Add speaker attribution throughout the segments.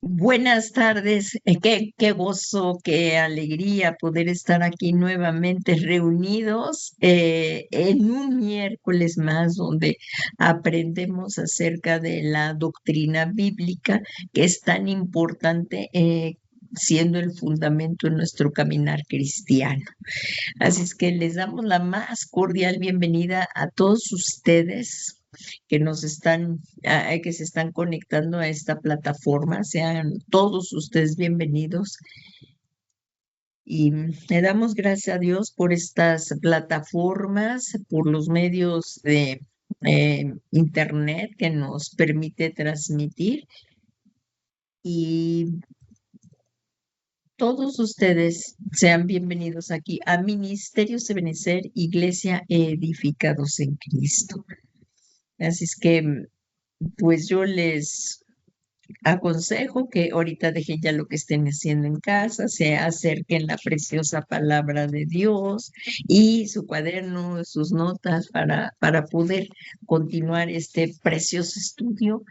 Speaker 1: Buenas tardes, qué gozo, qué alegría poder estar aquí nuevamente reunidos en un miércoles más donde aprendemos acerca de la doctrina bíblica que es tan importante, siendo el fundamento de nuestro caminar cristiano. Así es que les damos la más cordial bienvenida a todos ustedes que que se están conectando a esta plataforma. Sean todos ustedes bienvenidos y le damos gracias a Dios por estas plataformas, por los medios de internet que nos permite transmitir, y todos ustedes sean bienvenidos aquí a Ministerios de Benecer, Iglesia Edificados en Cristo. Así es que, pues yo les aconsejo que ahorita dejen ya lo que estén haciendo en casa, se acerquen la preciosa palabra de Dios y su cuaderno, sus notas para poder continuar este precioso estudio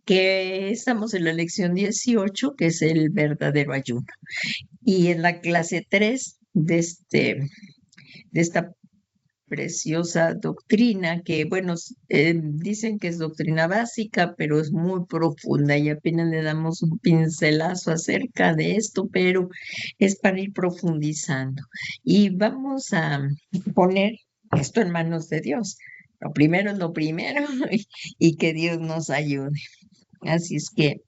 Speaker 1: que estamos en la lección 18, que es el verdadero ayuno. Y en la clase 3 de esta preciosa doctrina, que bueno, dicen que es doctrina básica, pero es muy profunda y apenas le damos un pincelazo acerca de esto, pero es para ir profundizando. Y vamos a poner esto en manos de Dios. Lo primero es lo primero y que Dios nos ayude. Así es que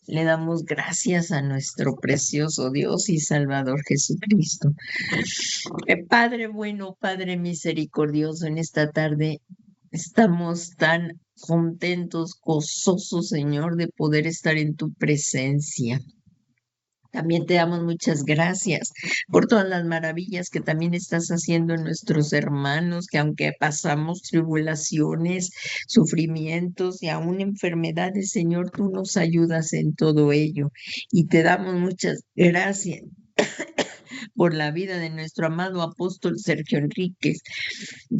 Speaker 1: le damos gracias a nuestro precioso Dios y Salvador Jesucristo. Padre bueno, Padre misericordioso, en esta tarde estamos tan contentos, gozosos, Señor, de poder estar en tu presencia. También te damos muchas gracias por todas las maravillas que también estás haciendo en nuestros hermanos, que aunque pasamos tribulaciones, sufrimientos y aún enfermedades, Señor, tú nos ayudas en todo ello. Y te damos muchas gracias por la vida de nuestro amado apóstol Sergio Enríquez,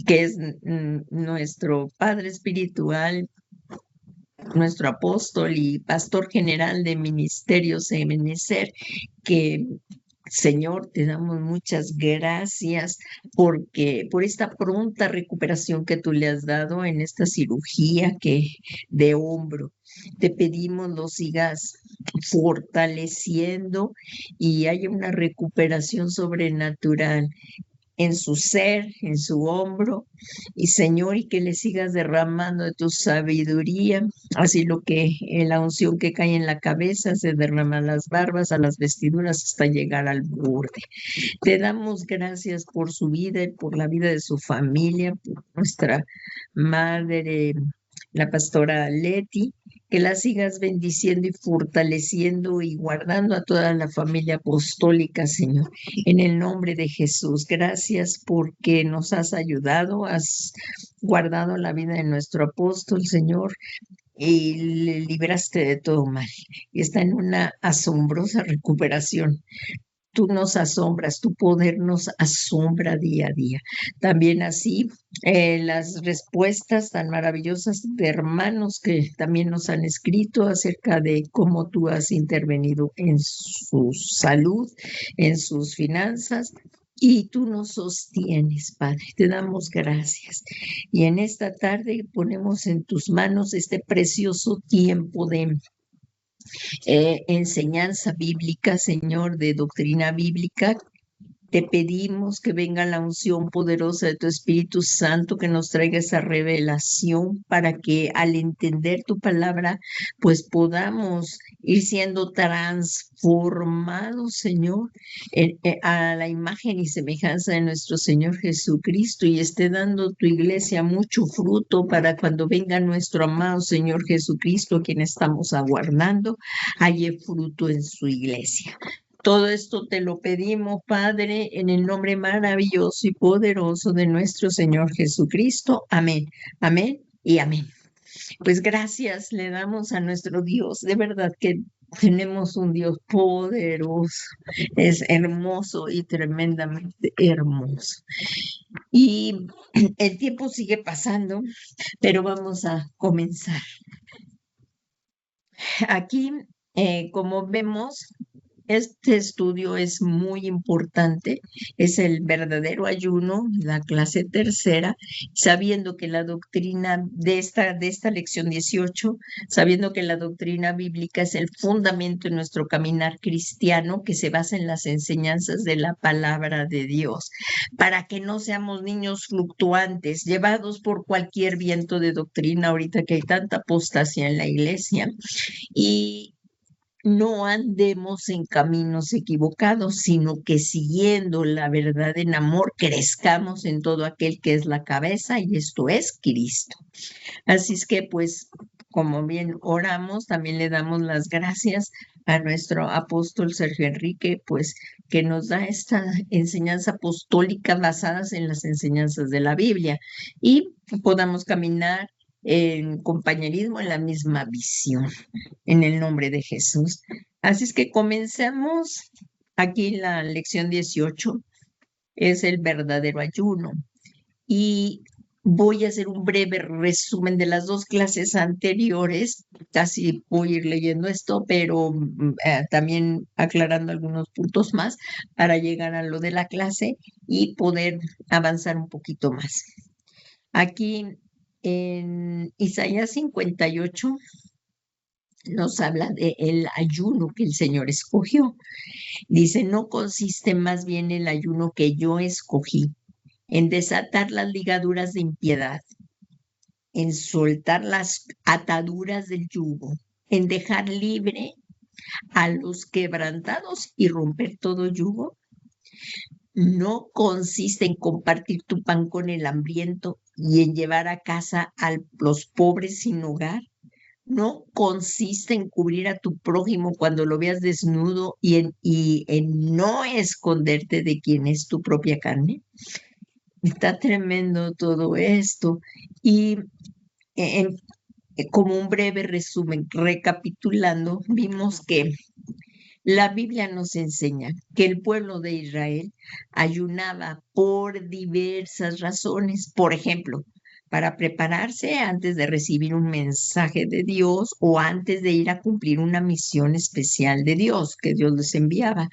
Speaker 1: que es nuestro padre espiritual, nuestro apóstol y pastor general de Ministerios Ebenecer, que Señor, te damos muchas gracias por esta pronta recuperación que tú le has dado en esta cirugía de hombro. Te pedimos lo sigas fortaleciendo y haya una recuperación sobrenatural en su ser, en su hombro, y Señor, y que le sigas derramando de tu sabiduría, así lo que la unción que cae en la cabeza se derrama a las barbas, a las vestiduras, hasta llegar al borde. Te damos gracias por su vida y por la vida de su familia, por nuestra madre, la pastora Leti, que la sigas bendiciendo y fortaleciendo y guardando a toda la familia apostólica, Señor. En el nombre de Jesús, gracias porque nos has ayudado, has guardado la vida de nuestro apóstol, Señor, y le libraste de todo mal. Y está en una asombrosa recuperación. Tú nos asombras, tu poder nos asombra día a día. También así, las respuestas tan maravillosas de hermanos que también nos han escrito acerca de cómo tú has intervenido en su salud, en sus finanzas. Y tú nos sostienes, Padre. Te damos gracias. Y en esta tarde ponemos en tus manos este precioso tiempo de enseñanza bíblica, Señor, de doctrina bíblica. Te pedimos que venga la unción poderosa de tu Espíritu Santo, que nos traiga esa revelación para que al entender tu palabra, pues podamos ir siendo transformados, Señor, a la imagen y semejanza de nuestro Señor Jesucristo, y esté dando tu iglesia mucho fruto para cuando venga nuestro amado Señor Jesucristo, a quien estamos aguardando, haya fruto en su iglesia. Todo esto te lo pedimos, Padre, en el nombre maravilloso y poderoso de nuestro Señor Jesucristo. Amén, amén y amén. Pues gracias le damos a nuestro Dios. De verdad que tenemos un Dios poderoso. Es hermoso y tremendamente hermoso. Y el tiempo sigue pasando, pero vamos a comenzar. Aquí Como vemos, este estudio es muy importante, es el verdadero ayuno, la clase tercera, sabiendo que la doctrina de esta lección 18, sabiendo que la doctrina bíblica es el fundamento de nuestro caminar cristiano que se basa en las enseñanzas de la palabra de Dios, para que no seamos niños fluctuantes, llevados por cualquier viento de doctrina, ahorita que hay tanta apostasía en la iglesia. Y no andemos en caminos equivocados, sino que siguiendo la verdad en amor, crezcamos en todo aquel que es la cabeza, y esto es Cristo. Así es que, pues, como bien oramos, también le damos las gracias a nuestro apóstol Sergio Enrique, pues, que nos da esta enseñanza apostólica basadas en las enseñanzas de la Biblia y podamos caminar en compañerismo, en la misma visión, en el nombre de Jesús. Así es que comencemos aquí la lección 18, es el verdadero ayuno. Y voy a hacer un breve resumen de las dos clases anteriores. Casi voy a ir leyendo esto, pero también aclarando algunos puntos más para llegar a lo de la clase y poder avanzar un poquito más. Aquí en Isaías 58 nos habla del ayuno que el Señor escogió. Dice, no consiste más bien el ayuno que yo escogí en desatar las ligaduras de impiedad, en soltar las ataduras del yugo, en dejar libre a los quebrantados y romper todo yugo. No consiste en compartir tu pan con el hambriento y en llevar a casa a los pobres sin hogar. No consiste en cubrir a tu prójimo cuando lo veas desnudo y en no esconderte de quien es tu propia carne. Está tremendo todo esto. Y como un breve resumen, recapitulando, vimos que la Biblia nos enseña que el pueblo de Israel ayunaba por diversas razones. Por ejemplo, para prepararse antes de recibir un mensaje de Dios o antes de ir a cumplir una misión especial de Dios que Dios les enviaba.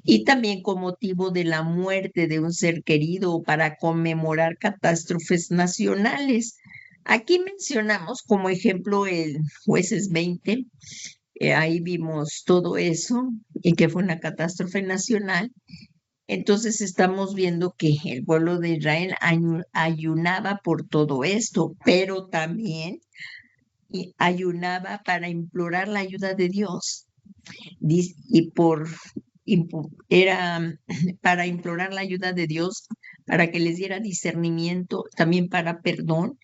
Speaker 1: Y también con motivo de la muerte de un ser querido o para conmemorar catástrofes nacionales. Aquí mencionamos como ejemplo el Jueces 20, ahí vimos todo eso y que fue una catástrofe nacional. Entonces estamos viendo que el pueblo de Israel ayunaba por todo esto, pero también ayunaba para implorar la ayuda de Dios. Y era para implorar la ayuda de Dios, para que les diera discernimiento, también para perdón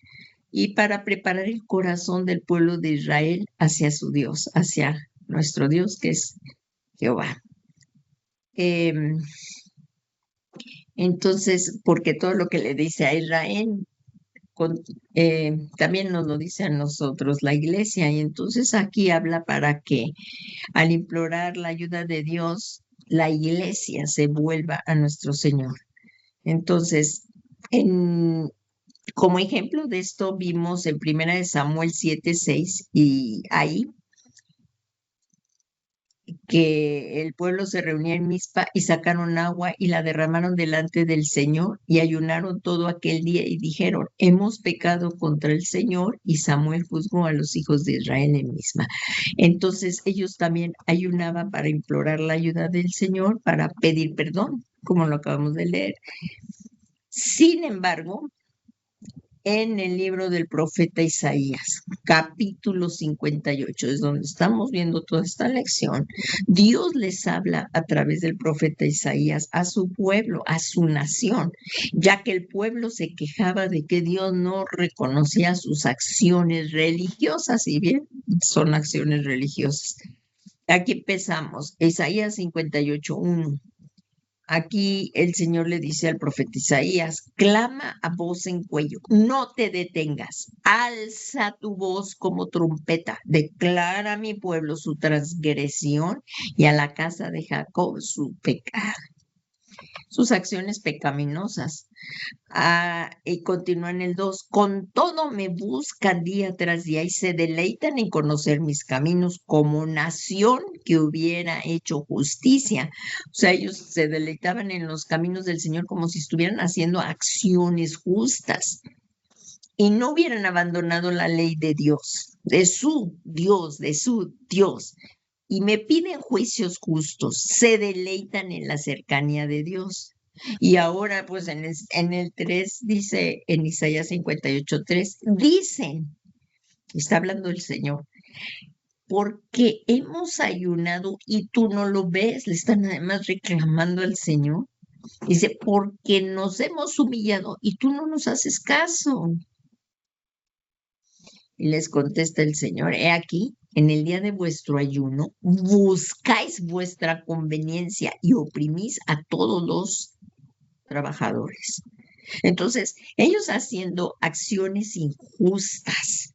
Speaker 1: y para preparar el corazón del pueblo de Israel hacia su Dios, hacia nuestro Dios que es Jehová. Entonces, porque todo lo que le dice a Israel, también nos lo dice a nosotros la iglesia, y entonces aquí habla para que al implorar la ayuda de Dios, la iglesia se vuelva a nuestro Señor. Entonces, como ejemplo de esto vimos en 1 Samuel 7:6, y ahí que el pueblo se reunía en Mizpa y sacaron agua y la derramaron delante del Señor y ayunaron todo aquel día y dijeron, hemos pecado contra el Señor, y Samuel juzgó a los hijos de Israel en Mizpa. Entonces ellos también ayunaban para implorar la ayuda del Señor, para pedir perdón, como lo acabamos de leer. Sin embargo, en el libro del profeta Isaías, capítulo 58, es donde estamos viendo toda esta lección. Dios les habla a través del profeta Isaías a su pueblo, a su nación, ya que el pueblo se quejaba de que Dios no reconocía sus acciones religiosas, y bien, son acciones religiosas. Aquí empezamos, Isaías 58:1. Aquí el Señor le dice al profeta Isaías, clama a voz en cuello, no te detengas, alza tu voz como trompeta, declara a mi pueblo su transgresión y a la casa de Jacob su pecado. sus acciones pecaminosas. Y continúa en el 2, con todo me buscan día tras día y se deleitan en conocer mis caminos como nación que hubiera hecho justicia. O sea, ellos se deleitaban en los caminos del Señor como si estuvieran haciendo acciones justas y no hubieran abandonado la ley de Dios, de su Dios, y me piden juicios justos, se deleitan en la cercanía de Dios. Y ahora, pues en el 3 dice, en Isaías 58:3, dicen, está hablando el Señor, porque hemos ayunado y tú no lo ves, le están además reclamando al Señor. Dice, porque nos hemos humillado y tú no nos haces caso. Y les contesta el Señor, he aquí, en el día de vuestro ayuno, buscáis vuestra conveniencia y oprimís a todos los trabajadores. Entonces, ellos haciendo acciones injustas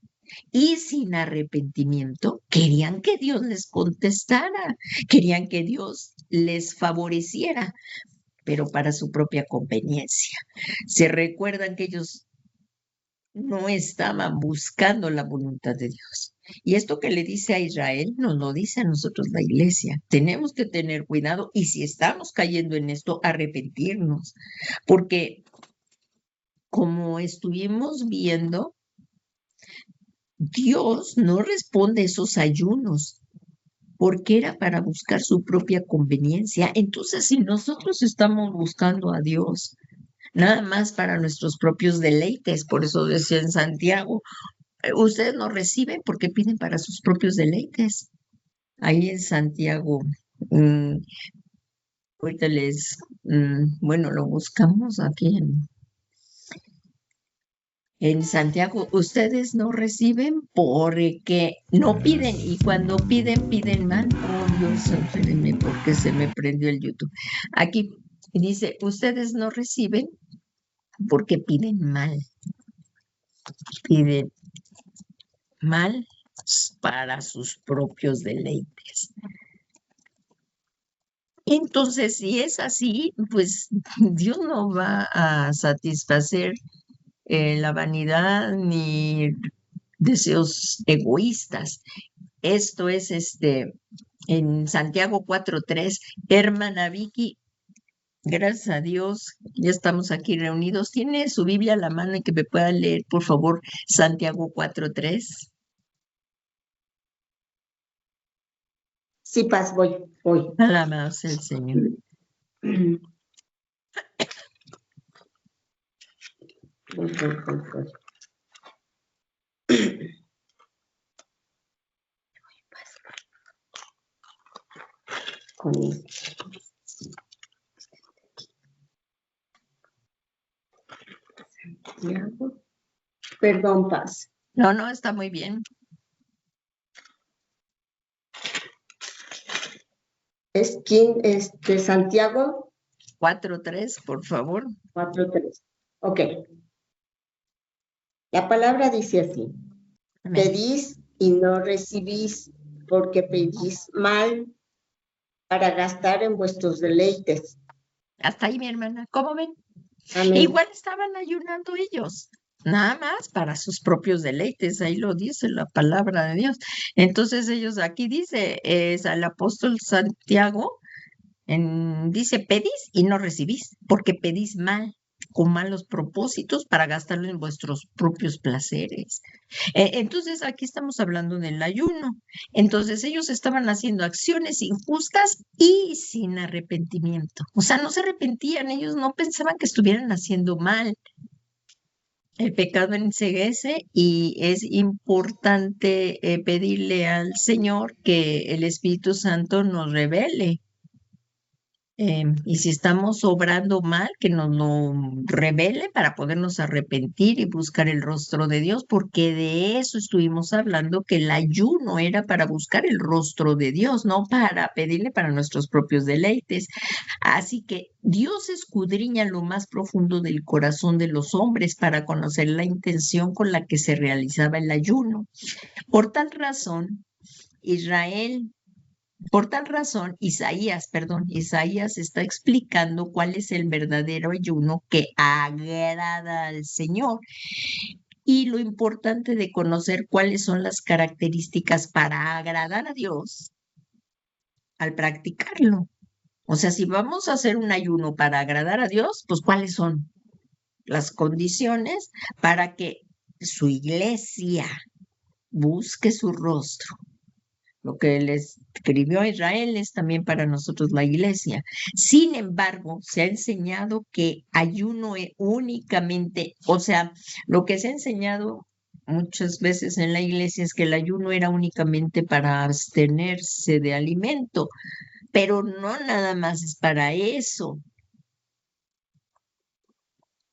Speaker 1: y sin arrepentimiento, querían que Dios les contestara, querían que Dios les favoreciera, pero para su propia conveniencia. Se recuerdan que ellos no estaban buscando la voluntad de Dios. Y esto que le dice a Israel, nos lo dice a nosotros la iglesia. Tenemos que tener cuidado y si estamos cayendo en esto, arrepentirnos. Porque como estuvimos viendo, Dios no responde esos ayunos porque era para buscar su propia conveniencia. Entonces, si nosotros estamos buscando a Dios, nada más para nuestros propios deleites, por eso decía en Santiago, ustedes no reciben porque piden para sus propios deleites. Ahí en Santiago, ahorita bueno, lo buscamos aquí en Santiago, ustedes no reciben porque no piden y cuando piden mal. Oh Dios, espérenme porque se me prendió el YouTube. Aquí dice, ustedes no reciben porque piden mal para sus propios deleites. Entonces, si es así, pues Dios no va a satisfacer la vanidad ni deseos egoístas. Esto es en Santiago 4:3, hermana Vicky, gracias a Dios, ya estamos aquí reunidos. ¿Tiene su Biblia a la mano y que me pueda leer, por favor, Santiago 4:3?
Speaker 2: Sí, Paz, voy.
Speaker 1: Alabado el Señor.
Speaker 2: Voy. Santiago. Perdón, Paz.
Speaker 1: No, está muy bien.
Speaker 2: ¿Es Santiago?
Speaker 1: 4:3, por favor.
Speaker 2: 4:3. Ok. La palabra dice así.
Speaker 1: Amén.
Speaker 2: Pedís y no recibís, porque pedís mal para gastar en vuestros deleites.
Speaker 1: Hasta ahí, mi hermana. ¿Cómo ven?
Speaker 2: Amén.
Speaker 1: Igual estaban ayunando ellos, nada más para sus propios deleites, ahí lo dice la palabra de Dios. Entonces ellos, aquí dice, es al apóstol Santiago, dice, pedís y no recibís, porque pedís mal, con malos propósitos para gastarlo en vuestros propios placeres. Entonces aquí estamos hablando del ayuno. Entonces ellos estaban haciendo acciones injustas y sin arrepentimiento. O sea, no se arrepentían, ellos no pensaban que estuvieran haciendo mal. El pecado enceguece y es importante pedirle al Señor que el Espíritu Santo nos revele. Y si estamos obrando mal, que nos lo revele para podernos arrepentir y buscar el rostro de Dios, porque de eso estuvimos hablando, que el ayuno era para buscar el rostro de Dios, no para pedirle para nuestros propios deleites. Así que Dios escudriña lo más profundo del corazón de los hombres para conocer la intención con la que se realizaba el ayuno. Por tal razón, Israel Por tal razón, Isaías está explicando cuál es el verdadero ayuno que agrada al Señor y lo importante de conocer cuáles son las características para agradar a Dios al practicarlo. O sea, si vamos a hacer un ayuno para agradar a Dios, pues ¿cuáles son las condiciones para que su iglesia busque su rostro? Lo que le escribió a Israel es también para nosotros la iglesia. Sin embargo, se ha enseñado que ayuno es únicamente, o sea, lo que se ha enseñado muchas veces en la iglesia es que el ayuno era únicamente para abstenerse de alimento, pero no nada más es para eso,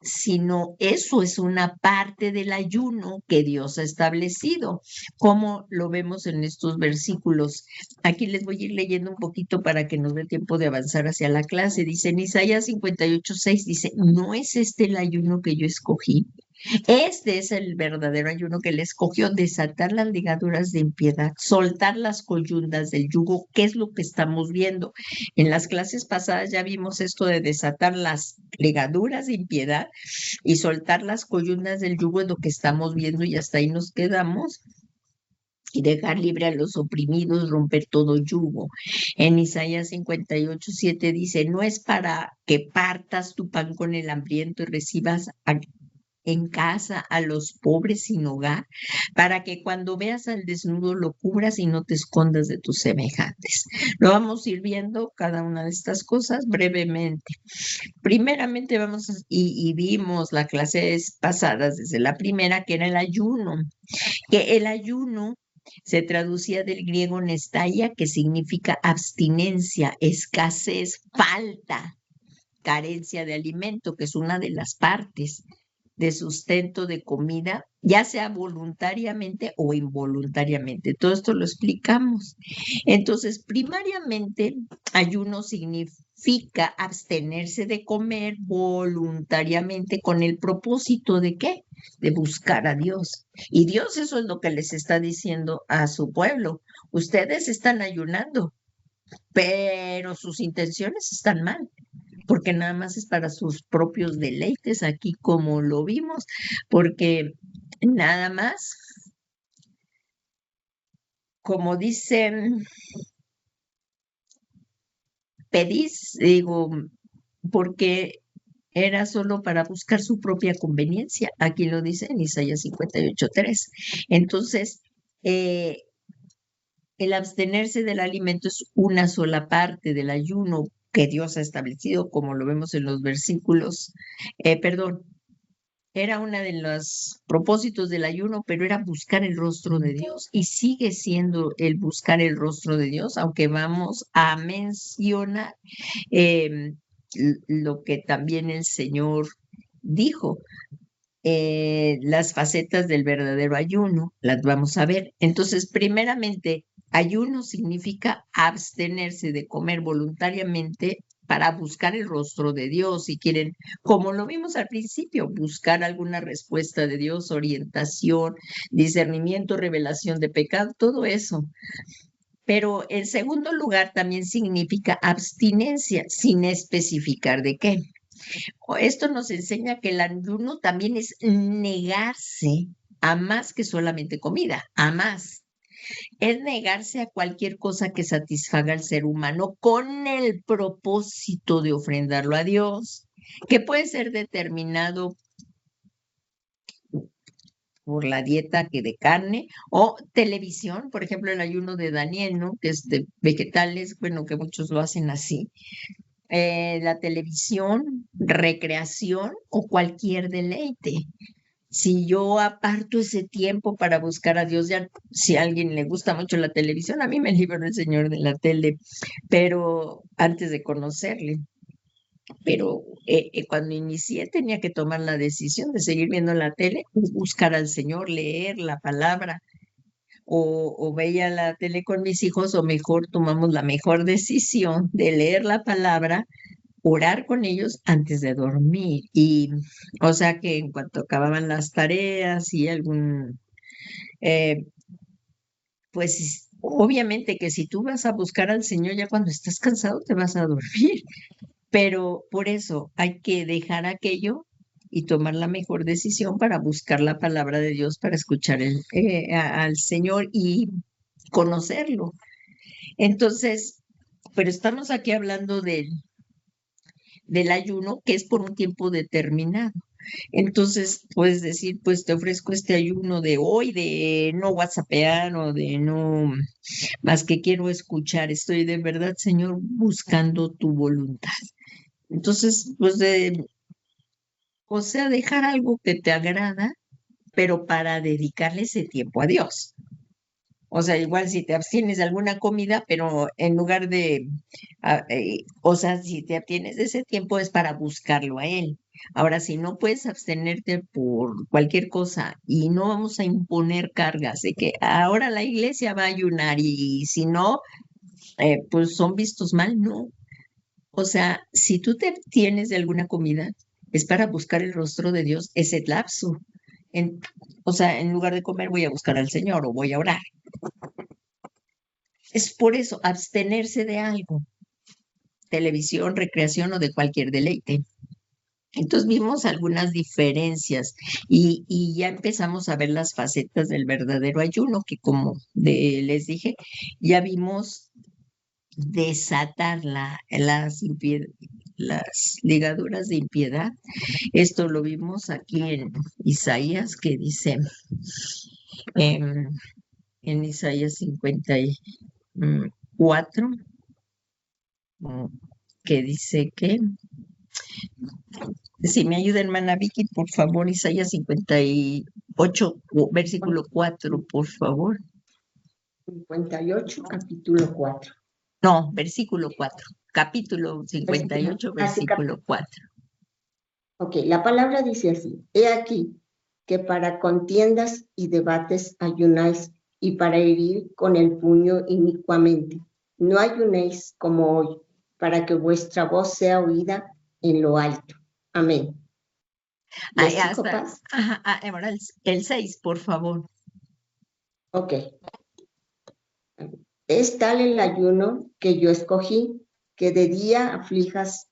Speaker 1: sino eso es una parte del ayuno que Dios ha establecido, como lo vemos en estos versículos. Aquí les voy a ir leyendo un poquito para que nos dé tiempo de avanzar hacia la clase. Dice en Isaías 58:6, dice, ¿no es este el ayuno que yo escogí? Este es el verdadero ayuno que le escogió: desatar las ligaduras de impiedad, soltar las coyundas del yugo. ¿Qué es lo que estamos viendo? En las clases pasadas ya vimos esto de desatar las ligaduras de impiedad y soltar las coyundas del yugo, es lo que estamos viendo y hasta ahí nos quedamos. Y dejar libre a los oprimidos, romper todo yugo. En Isaías 58:7 dice, no es para que partas tu pan con el hambriento y recibas en casa a los pobres sin hogar, para que cuando veas al desnudo lo cubras y no te escondas de tus semejantes. Lo vamos a ir viendo cada una de estas cosas brevemente. Primeramente y vimos las clases pasadas desde la primera, que era el ayuno, que el ayuno se traducía del griego nestaia, que significa abstinencia, escasez, falta, carencia de alimento, que es una de las partes de sustento de comida, ya sea voluntariamente o involuntariamente. Todo esto lo explicamos. Entonces, primariamente, ayuno significa abstenerse de comer voluntariamente con el propósito de ¿qué? De buscar a Dios. Y Dios eso es lo que les está diciendo a su pueblo. Ustedes están ayunando, pero sus intenciones están mal, porque nada más es para sus propios deleites, aquí como lo vimos, porque nada más, como dicen, pedís, digo, porque era solo para buscar su propia conveniencia. Aquí lo dice en Isaías 58:3. Entonces, eh, el abstenerse del alimento es una sola parte del ayuno que Dios ha establecido, como lo vemos en los versículos, perdón, era uno de los propósitos del ayuno, pero era buscar el rostro de Dios y sigue siendo el buscar el rostro de Dios, aunque vamos a mencionar eh, lo que también el Señor dijo. Las facetas del verdadero ayuno, las vamos a ver. Entonces, primeramente, ayuno significa abstenerse de comer voluntariamente para buscar el rostro de Dios, si quieren, como lo vimos al principio, buscar alguna respuesta de Dios, orientación, discernimiento, revelación de pecado, todo eso. Pero en segundo lugar también significa abstinencia, sin especificar de qué. Esto nos enseña que el ayuno también es negarse a más que solamente comida, a más. Es negarse a cualquier cosa que satisfaga al ser humano con el propósito de ofrendarlo a Dios, que puede ser determinado por la dieta que de carne o televisión, por ejemplo, el ayuno de Daniel, ¿no? Que es de vegetales, bueno, que muchos lo hacen así. La televisión, recreación o cualquier deleite. Si yo aparto ese tiempo para buscar a Dios, ya si a alguien le gusta mucho la televisión, a mí me libró el Señor de la tele, pero antes de conocerle. Pero cuando inicié tenía que tomar la decisión de seguir viendo la tele, buscar al Señor, leer la palabra, o veía la tele con mis hijos, o mejor tomamos la mejor decisión de leer la palabra, orar con ellos antes de dormir. Y o sea que en cuanto acababan las tareas y algún, eh, pues obviamente que si tú vas a buscar al Señor ya cuando estás cansado te vas a dormir, pero por eso hay que dejar aquello y tomar la mejor decisión para buscar la palabra de Dios, para escuchar al Señor y conocerlo. Entonces, pero estamos aquí hablando del ayuno, que es por un tiempo determinado. Entonces, puedes decir, pues te ofrezco este ayuno de hoy, de no whatsappear o de no, más que quiero escuchar, estoy de verdad, Señor, buscando tu voluntad. Entonces, pues o sea, dejar algo que te agrada, pero para dedicarle ese tiempo a Dios. O sea, igual si te abstienes de alguna comida, pero en lugar de, o sea, si te abstienes de ese tiempo es para buscarlo a Él. Ahora, si no puedes abstenerte por cualquier cosa y no vamos a imponer cargas de que ahora la iglesia va a ayunar y si no, pues son vistos mal, no. O sea, si tú te abstienes de alguna comida, es para buscar el rostro de Dios ese lapso. En, o sea, en lugar de comer voy a buscar al Señor o voy a orar. Es por eso, abstenerse de algo, televisión, recreación o de cualquier deleite. Entonces vimos algunas diferencias y ya empezamos a ver las facetas del verdadero ayuno, que como les dije, ya vimos desatar las ligaduras de impiedad. Esto lo vimos aquí en Isaías, que dice em, en Isaías 54, que dice que, si me ayuda hermana Vicky, por favor, Isaías 58, versículo 4, por favor.
Speaker 2: 58, capítulo 4.
Speaker 1: No, versículo 4, capítulo 58, versículo 4.
Speaker 2: Ok, la palabra dice así: he aquí que para contiendas y debates ayunáis, y para herir con el puño inicuamente. No ayunéis como hoy, para que vuestra voz sea oída en lo alto. Amén.
Speaker 1: Ahora el 6, por favor.
Speaker 2: Ok. Es tal el ayuno que yo escogí, que de día aflijas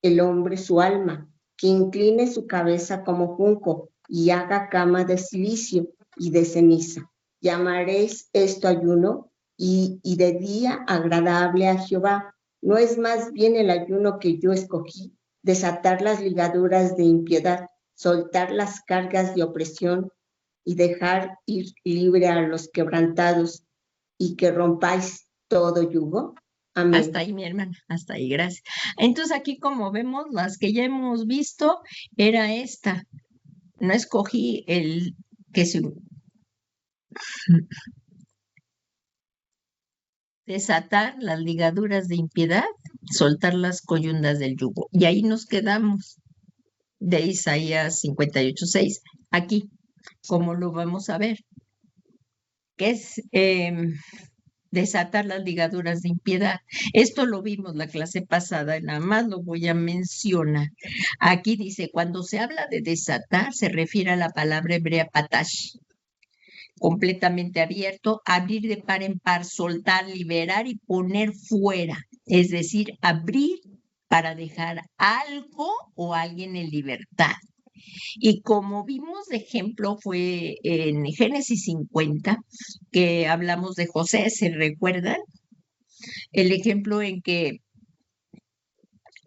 Speaker 2: el hombre su alma, que incline su cabeza como junco y haga cama de silicio y de ceniza. Llamaréis esto ayuno y de día agradable a Jehová. ¿No es más bien el ayuno que yo escogí, desatar las ligaduras de impiedad, soltar las cargas de opresión y dejar ir libre a los quebrantados, y que rompáis todo yugo? Amén.
Speaker 1: Hasta ahí, mi hermana, hasta ahí, gracias. Entonces aquí, como vemos, las que ya hemos visto, era esta. No escogí el que se desatar las ligaduras de impiedad, soltar las coyundas del yugo. Y ahí nos quedamos de Isaías 58:6. Aquí, como lo vamos a ver, que es desatar las ligaduras de impiedad. Esto lo vimos la clase pasada, nada más lo voy a mencionar. Aquí dice, cuando se habla de desatar, se refiere a la palabra hebrea patash, completamente abierto, abrir de par en par, soltar, liberar y poner fuera, es decir, abrir para dejar algo o alguien en libertad. Y como vimos de ejemplo fue en Génesis 50, que hablamos de José, ¿se recuerdan? El ejemplo en que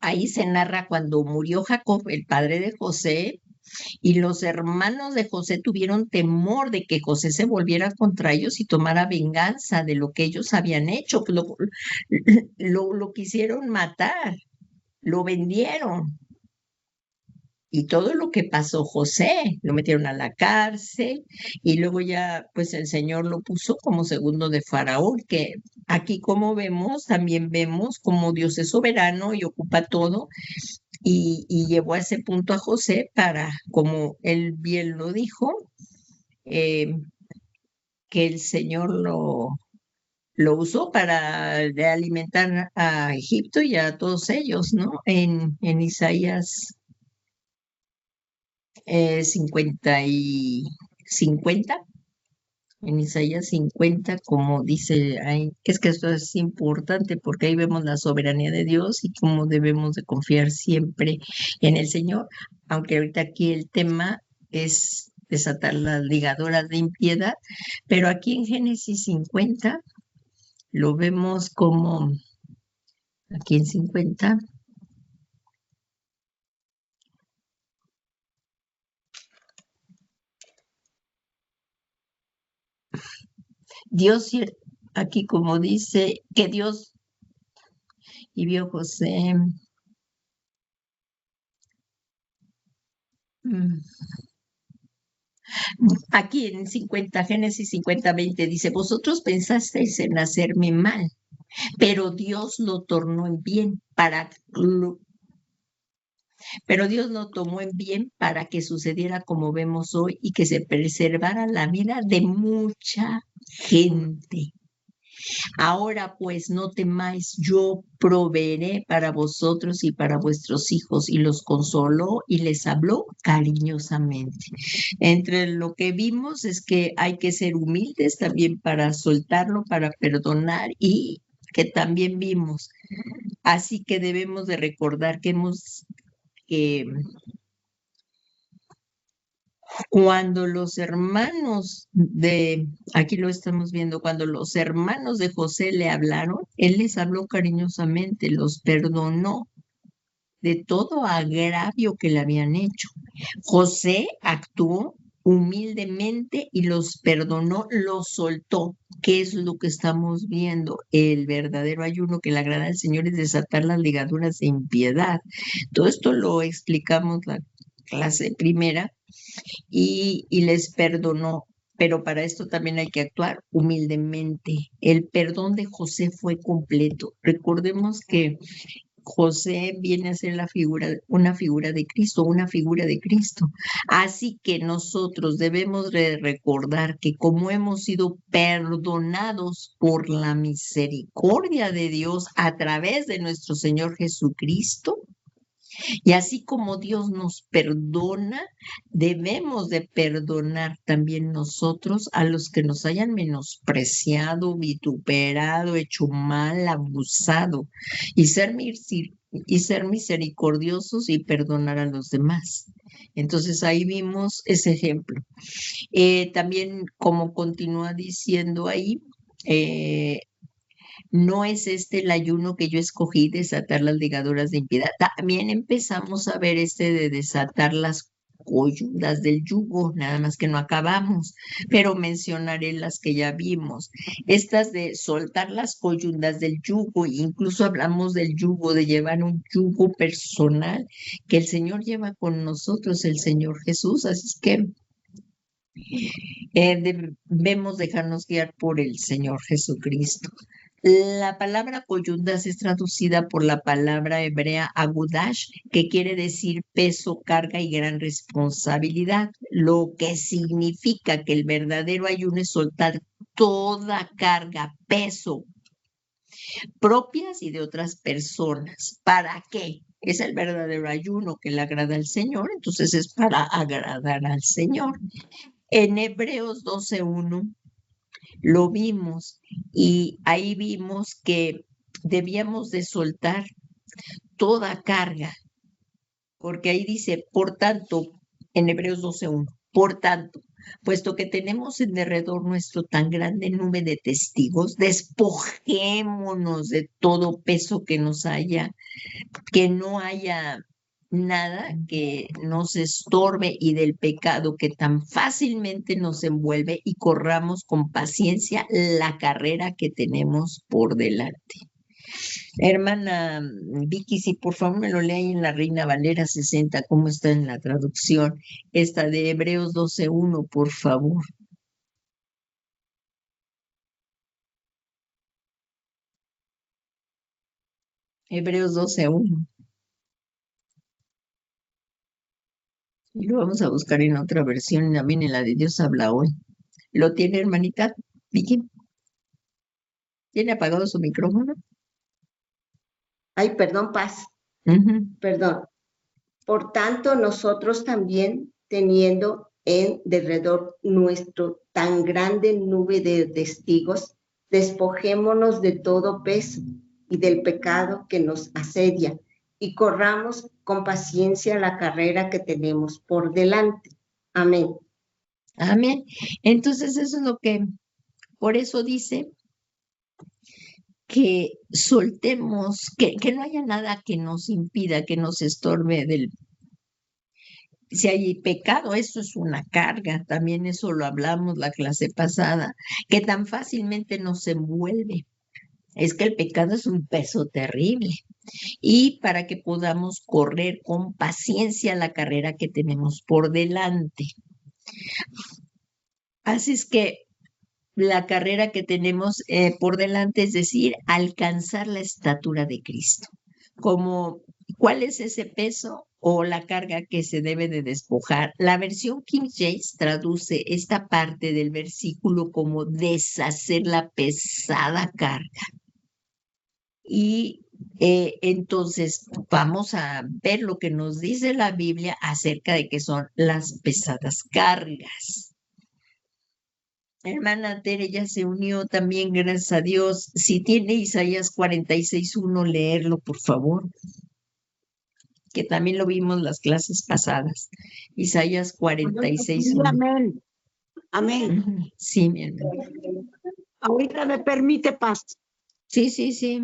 Speaker 1: ahí se narra cuando murió Jacob, el padre de José, y los hermanos de José tuvieron temor de que José se volviera contra ellos y tomara venganza de lo que ellos habían hecho. Pues lo quisieron matar, lo vendieron. Y todo lo que pasó José, lo metieron a la cárcel y luego ya pues el Señor lo puso como segundo de Faraón, que aquí como vemos, también vemos como Dios es soberano y ocupa todo y llevó a ese punto a José para, como él bien lo dijo, eh, que el Señor lo usó para alimentar a Egipto y a todos ellos, ¿no? En Isaías 50 y 50, en Isaías 50, como dice ahí, es que esto es importante porque ahí vemos la soberanía de Dios y cómo debemos de confiar siempre en el Señor, aunque ahorita aquí el tema es desatar las ligaduras de impiedad, pero aquí en Génesis 50 lo vemos como, aquí en 50, Dios, aquí como dice, que Dios, y vio José, mm, aquí en 50, Génesis 50, 20 dice, vosotros pensasteis en hacerme mal, pero Dios lo tornó en bien pero Dios lo tomó en bien para que sucediera como vemos hoy y que se preservara la vida de mucha gente. Ahora pues no temáis, yo proveeré para vosotros y para vuestros hijos. Y los consoló y les habló cariñosamente. Entre lo que vimos es que hay que ser humildes también para soltarlo, para perdonar y que también vimos. Así que debemos de recordar que cuando los hermanos aquí lo estamos viendo, cuando los hermanos de José le hablaron, él les habló cariñosamente, los perdonó de todo agravio que le habían hecho. José actuó humildemente y los perdonó, los soltó. ¿Qué es lo que estamos viendo? El verdadero ayuno que le agrada al Señor es desatar las ligaduras de impiedad. Todo esto lo explicamos la clase primera y les perdonó. Pero para esto también hay que actuar humildemente. El perdón de José fue completo. Recordemos que José viene a ser una figura de Cristo, una figura de Cristo. Así que nosotros debemos de recordar que como hemos sido perdonados por la misericordia de Dios a través de nuestro Señor Jesucristo, y así como Dios nos perdona, debemos de perdonar también nosotros a los que nos hayan menospreciado, vituperado, hecho mal, abusado, y ser misericordiosos y perdonar a los demás. Entonces ahí vimos ese ejemplo. También como continúa diciendo ahí, eh, no es este el ayuno que yo escogí, desatar las ligaduras de impiedad. También empezamos a ver este de desatar las coyundas del yugo, nada más que no acabamos, pero mencionaré las que ya vimos. Estas de soltar las coyundas del yugo, incluso hablamos del yugo, de llevar un yugo personal que el Señor lleva con nosotros, el Señor Jesús. Así es que debemos dejarnos guiar por el Señor Jesucristo. La palabra coyundas es traducida por la palabra hebrea agudash, que quiere decir peso, carga y gran responsabilidad, lo que significa que el verdadero ayuno es soltar toda carga, peso, propias y de otras personas. ¿Para qué? Es el verdadero ayuno que le agrada al Señor, entonces es para agradar al Señor. En Hebreos 12:1 lo vimos y ahí vimos que debíamos de soltar toda carga, porque ahí dice, por tanto, en Hebreos 12:1, por tanto, puesto que tenemos en derredor nuestro tan grande nube de testigos, despojémonos de todo peso que que no haya nada que nos estorbe y del pecado que tan fácilmente nos envuelve y corramos con paciencia la carrera que tenemos por delante. Hermana Vicky, si por favor me lo lee ahí en la Reina Valera 60, ¿cómo está en la traducción? Esta de Hebreos 12:1, por favor. Hebreos 12:1. Y lo vamos a buscar en otra versión, también en la de Dios habla hoy. ¿Lo tiene, hermanita Vicky? ¿Tiene apagado su micrófono?
Speaker 2: Ay, perdón, Paz,
Speaker 1: Ujú.
Speaker 2: perdón. Por tanto, nosotros también, teniendo en derredor nuestro tan grande nube de testigos, despojémonos de todo peso y del pecado que nos asedia y corramos con paciencia la carrera que tenemos por delante. Amén.
Speaker 1: Amén. Entonces eso es lo que, por eso dice que soltemos, que no haya nada que nos impida, que nos estorbe del... Si hay pecado, eso es una carga, también eso lo hablamos la clase pasada, que tan fácilmente nos envuelve. Es que el pecado es un peso terrible. Y para que podamos correr con paciencia la carrera que tenemos por delante. Así es que la carrera que tenemos por delante, es decir, alcanzar la estatura de Cristo. Como, ¿cuál es ese peso o la carga que se debe de despojar? La versión King James traduce esta parte del versículo como deshacer la pesada carga. Y entonces vamos a ver lo que nos dice la Biblia acerca de qué son las pesadas cargas. Hermana Tere ya se unió también, gracias a Dios. Si tiene Isaías 46:1, leerlo, por favor, que también lo vimos las clases pasadas. Isaías 46:1.
Speaker 3: Amén. Amén.
Speaker 1: Sí, mi hermano.
Speaker 3: Ahorita me permite, Paz.
Speaker 1: Sí, sí, sí.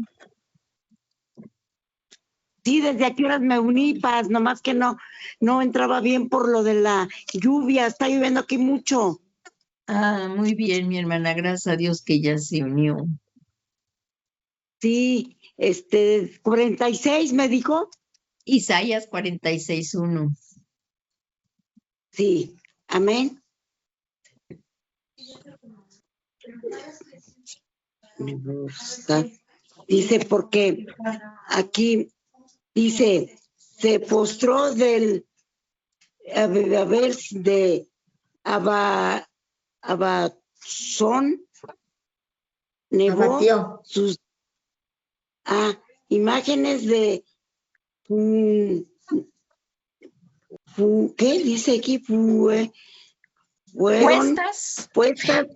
Speaker 3: Sí, desde aquí horas me uní, Paz, nomás que no entraba bien por lo de la lluvia. Está lloviendo aquí mucho.
Speaker 1: Ah, muy bien, mi hermana, gracias a Dios que ya se unió.
Speaker 3: Sí, 46 me dijo.
Speaker 1: Isaías 46:1.
Speaker 3: Sí, amén. Dice, porque aquí dice, se postró de Abazón, negó sus imágenes de ¿qué dice aquí? Fueron puestas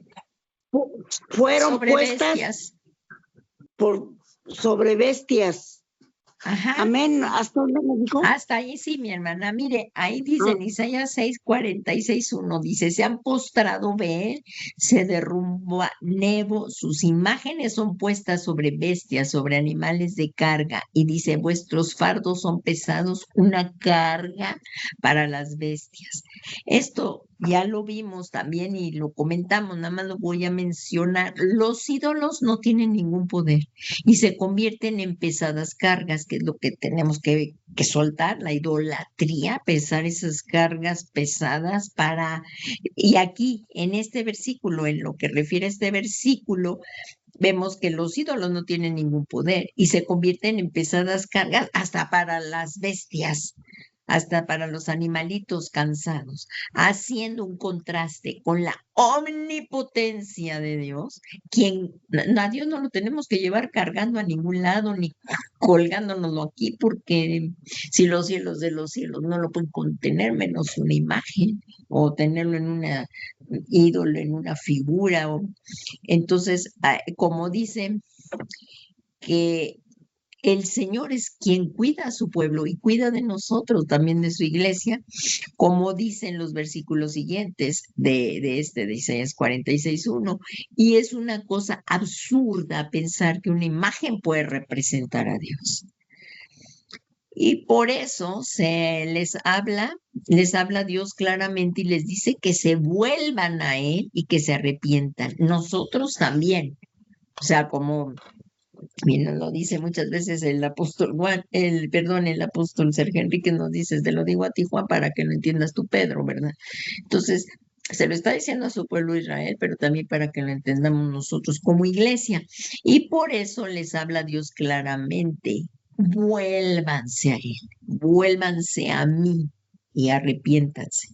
Speaker 3: sobre bestias.
Speaker 1: Ajá.
Speaker 3: Amén. ¿Hasta dónde me dijo?
Speaker 1: Hasta ahí sí, mi hermana. Mire, ahí dice en Isaías 6:46:1, dice, se han postrado, ve, se derrumba Nebo, sus imágenes son puestas sobre bestias, sobre animales de carga, y dice, vuestros fardos son pesados, una carga para las bestias. Esto ya lo vimos también y lo comentamos, nada más lo voy a mencionar. Los ídolos no tienen ningún poder y se convierten en pesadas cargas, que es lo que tenemos que soltar, la idolatría, pesar esas cargas pesadas y aquí en este versículo, en lo que refiere a este versículo, vemos que los ídolos no tienen ningún poder y se convierten en pesadas cargas hasta para las bestias, hasta para los animalitos cansados, haciendo un contraste con la omnipotencia de Dios, quien a Dios no lo tenemos que llevar cargando a ningún lado ni colgándonoslo aquí, porque si los cielos de los cielos no lo pueden contener, menos una imagen o tenerlo en una ídolo, en una figura. Entonces, como dice que el Señor es quien cuida a su pueblo y cuida de nosotros, también de su iglesia, como dicen los versículos siguientes de Isaías 46:1. Y es una cosa absurda pensar que una imagen puede representar a Dios. Y por eso les habla Dios claramente y les dice que se vuelvan a Él y que se arrepientan. Nosotros también. O sea, como bien lo dice muchas veces el apóstol el apóstol Sergio Enrique nos dice, te lo digo a ti, Juan, para que lo entiendas tú, Pedro, ¿verdad? Entonces, se lo está diciendo a su pueblo Israel, pero también para que lo entendamos nosotros como iglesia. Y por eso les habla Dios claramente, vuélvanse a Él, vuélvanse a mí y arrepiéntanse.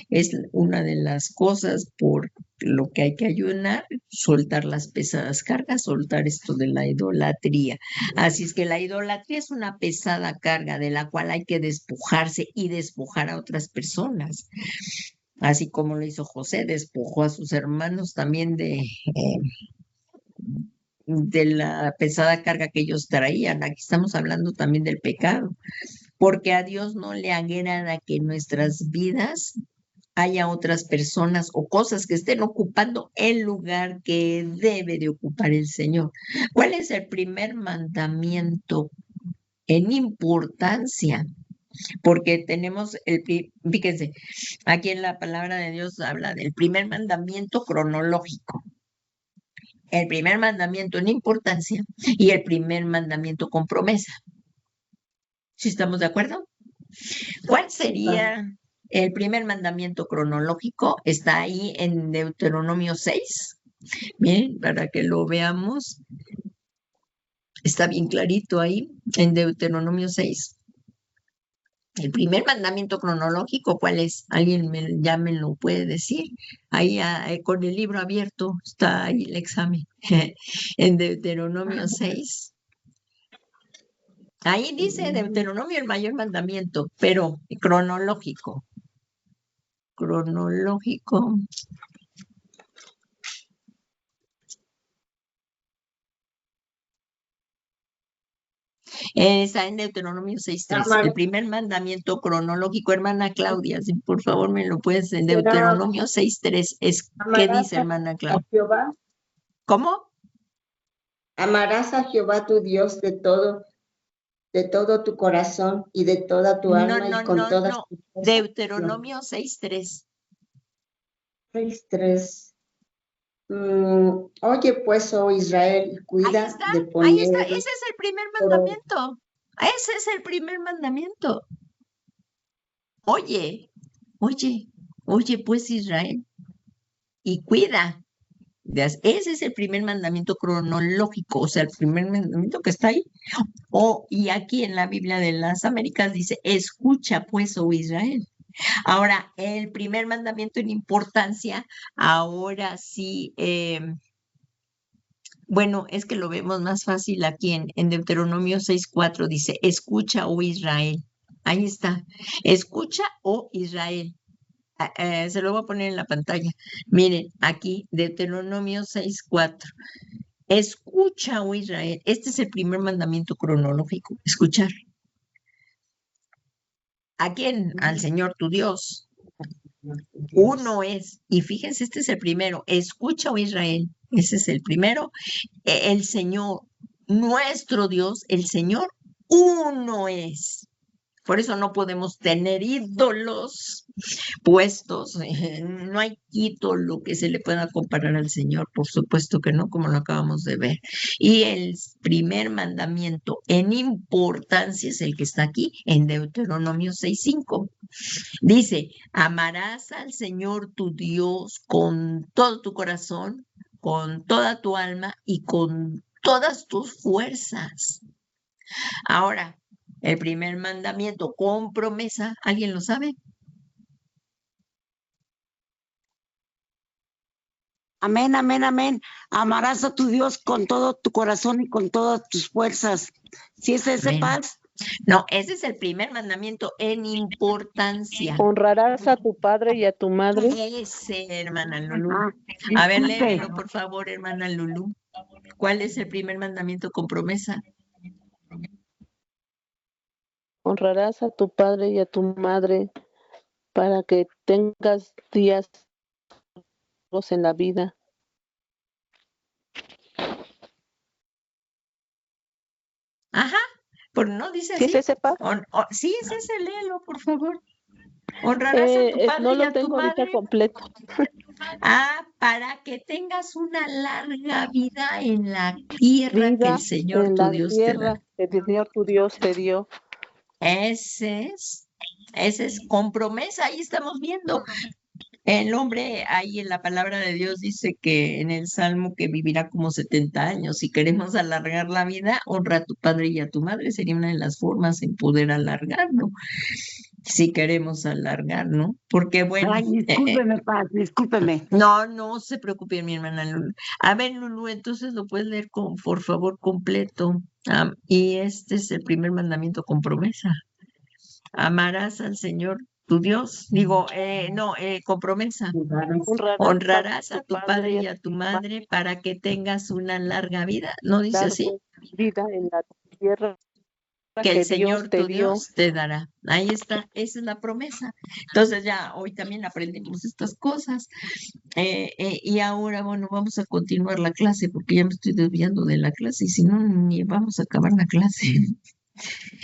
Speaker 1: Es una de las cosas por lo que hay que ayunar, soltar las pesadas cargas, soltar esto de la idolatría. Así es que la idolatría es una pesada carga de la cual hay que despojarse y despojar a otras personas. así como lo hizo José, despojó a sus hermanos también de la pesada carga que ellos traían. Aquí estamos hablando también del pecado, porque a Dios no le agrada que en nuestras vidas haya otras personas o cosas que estén ocupando el lugar que debe de ocupar el Señor. ¿Cuál es el primer mandamiento en importancia? Porque tenemos fíjense, aquí en la palabra de Dios habla del primer mandamiento cronológico, el primer mandamiento en importancia y el primer mandamiento con promesa. ¿Sí estamos de acuerdo? ¿Cuál sería el primer mandamiento cronológico? Está ahí en Deuteronomio 6. Miren, para que lo veamos. Está bien clarito ahí en Deuteronomio 6. El primer mandamiento cronológico, ¿cuál es? ¿Alguien ya me lo puede decir? Ahí con el libro abierto está ahí el examen. En Deuteronomio 6. Ahí dice Deuteronomio el mayor mandamiento, pero cronológico. Cronológico. Está en Deuteronomio 6.3. El primer mandamiento cronológico, hermana Claudia, si por favor me lo puedes, en Deuteronomio 6.3. ¿Qué dice, hermana Claudia?
Speaker 2: Jehová.
Speaker 1: ¿Cómo?
Speaker 2: Amarás a Jehová tu Dios de todo tu corazón y de toda tu alma y con todas tus fuerzas.
Speaker 1: Deuteronomio 6.3.
Speaker 2: 6.3. Oye, pues, oh Israel, cuida de poner.
Speaker 1: Ahí está, ese es el primer mandamiento. Ese es el primer mandamiento. Oye, pues Israel, y cuida. Ese es el primer mandamiento cronológico, o sea, el primer mandamiento que está ahí. Y aquí en la Biblia de las Américas dice, escucha pues, oh Israel. Ahora, el primer mandamiento en importancia, ahora sí, bueno, es que lo vemos más fácil aquí en Deuteronomio 6.4, dice, escucha, oh Israel. Ahí está, escucha, oh Israel. Se lo voy a poner en la pantalla. Miren, aquí, Deuteronomio 6.4. Escucha, oh Israel. Este es el primer mandamiento cronológico, escuchar. ¿A quién? Al Señor tu Dios. Uno es, y fíjense, este es el primero. Escucha, oh Israel. Ese es el primero. El Señor, nuestro Dios, el Señor, uno es. Por eso no podemos tener ídolos puestos. No hay ídolo que se le pueda comparar al Señor, por supuesto que no, como lo acabamos de ver. Y el primer mandamiento en importancia es el que está aquí en Deuteronomio 6.5. Dice, amarás al Señor tu Dios con todo tu corazón, con toda tu alma y con todas tus fuerzas. Ahora, el primer mandamiento con promesa, ¿alguien lo sabe?
Speaker 3: Amén, amén, amén. Amarás a tu Dios con todo tu corazón y con todas tus fuerzas. ¿Sí es ese, Paz?
Speaker 1: No, ese es el primer mandamiento en importancia.
Speaker 4: Honrarás a tu padre y a tu madre.
Speaker 1: Ese, hermana Lulú. A ver, léelo, por favor, hermana Lulú. ¿Cuál es el primer mandamiento con promesa?
Speaker 4: Honrarás a tu padre y a tu madre para que tengas días en la vida.
Speaker 1: Ajá, pero no dice
Speaker 4: ¿Qué
Speaker 1: así.
Speaker 4: es ese, Paz?
Speaker 1: Sí, es ese, léelo, por favor. Honrarás a tu padre
Speaker 4: no
Speaker 1: y
Speaker 4: lo
Speaker 1: a tu
Speaker 4: tengo ahorita
Speaker 1: madre.
Speaker 4: completo.
Speaker 1: Para que tengas una larga vida en la tierra que el Señor tu Dios te da.
Speaker 4: Que el Señor tu Dios te dio.
Speaker 1: Ese es con promesa, ahí estamos viendo. El hombre, ahí en la palabra de Dios dice que en el Salmo que vivirá como 70 años. Si queremos alargar la vida, honra a tu padre y a tu madre. Sería una de las formas en poder alargarlo. Si queremos alargar, ¿no? Porque bueno.
Speaker 3: Ay, discúlpeme, Paz, discúlpeme.
Speaker 1: No se preocupe, mi hermana Lulu. A ver, Lulu, entonces lo puedes leer por favor completo. Y este es el primer mandamiento con promesa. Amarás al Señor tu Dios. Digo, con promesa. Honrarás a tu padre y a tu madre para que tengas una larga vida. ¿No dice así?
Speaker 4: Vida en la tierra
Speaker 1: Que el
Speaker 4: Dios
Speaker 1: Señor
Speaker 4: te
Speaker 1: tu
Speaker 4: dio.
Speaker 1: Dios te dará. Ahí está, esa es la promesa. Entonces ya hoy también aprendimos estas cosas. Y ahora, bueno, vamos a continuar la clase porque ya me estoy desviando de la clase y si no, ni vamos a acabar la clase.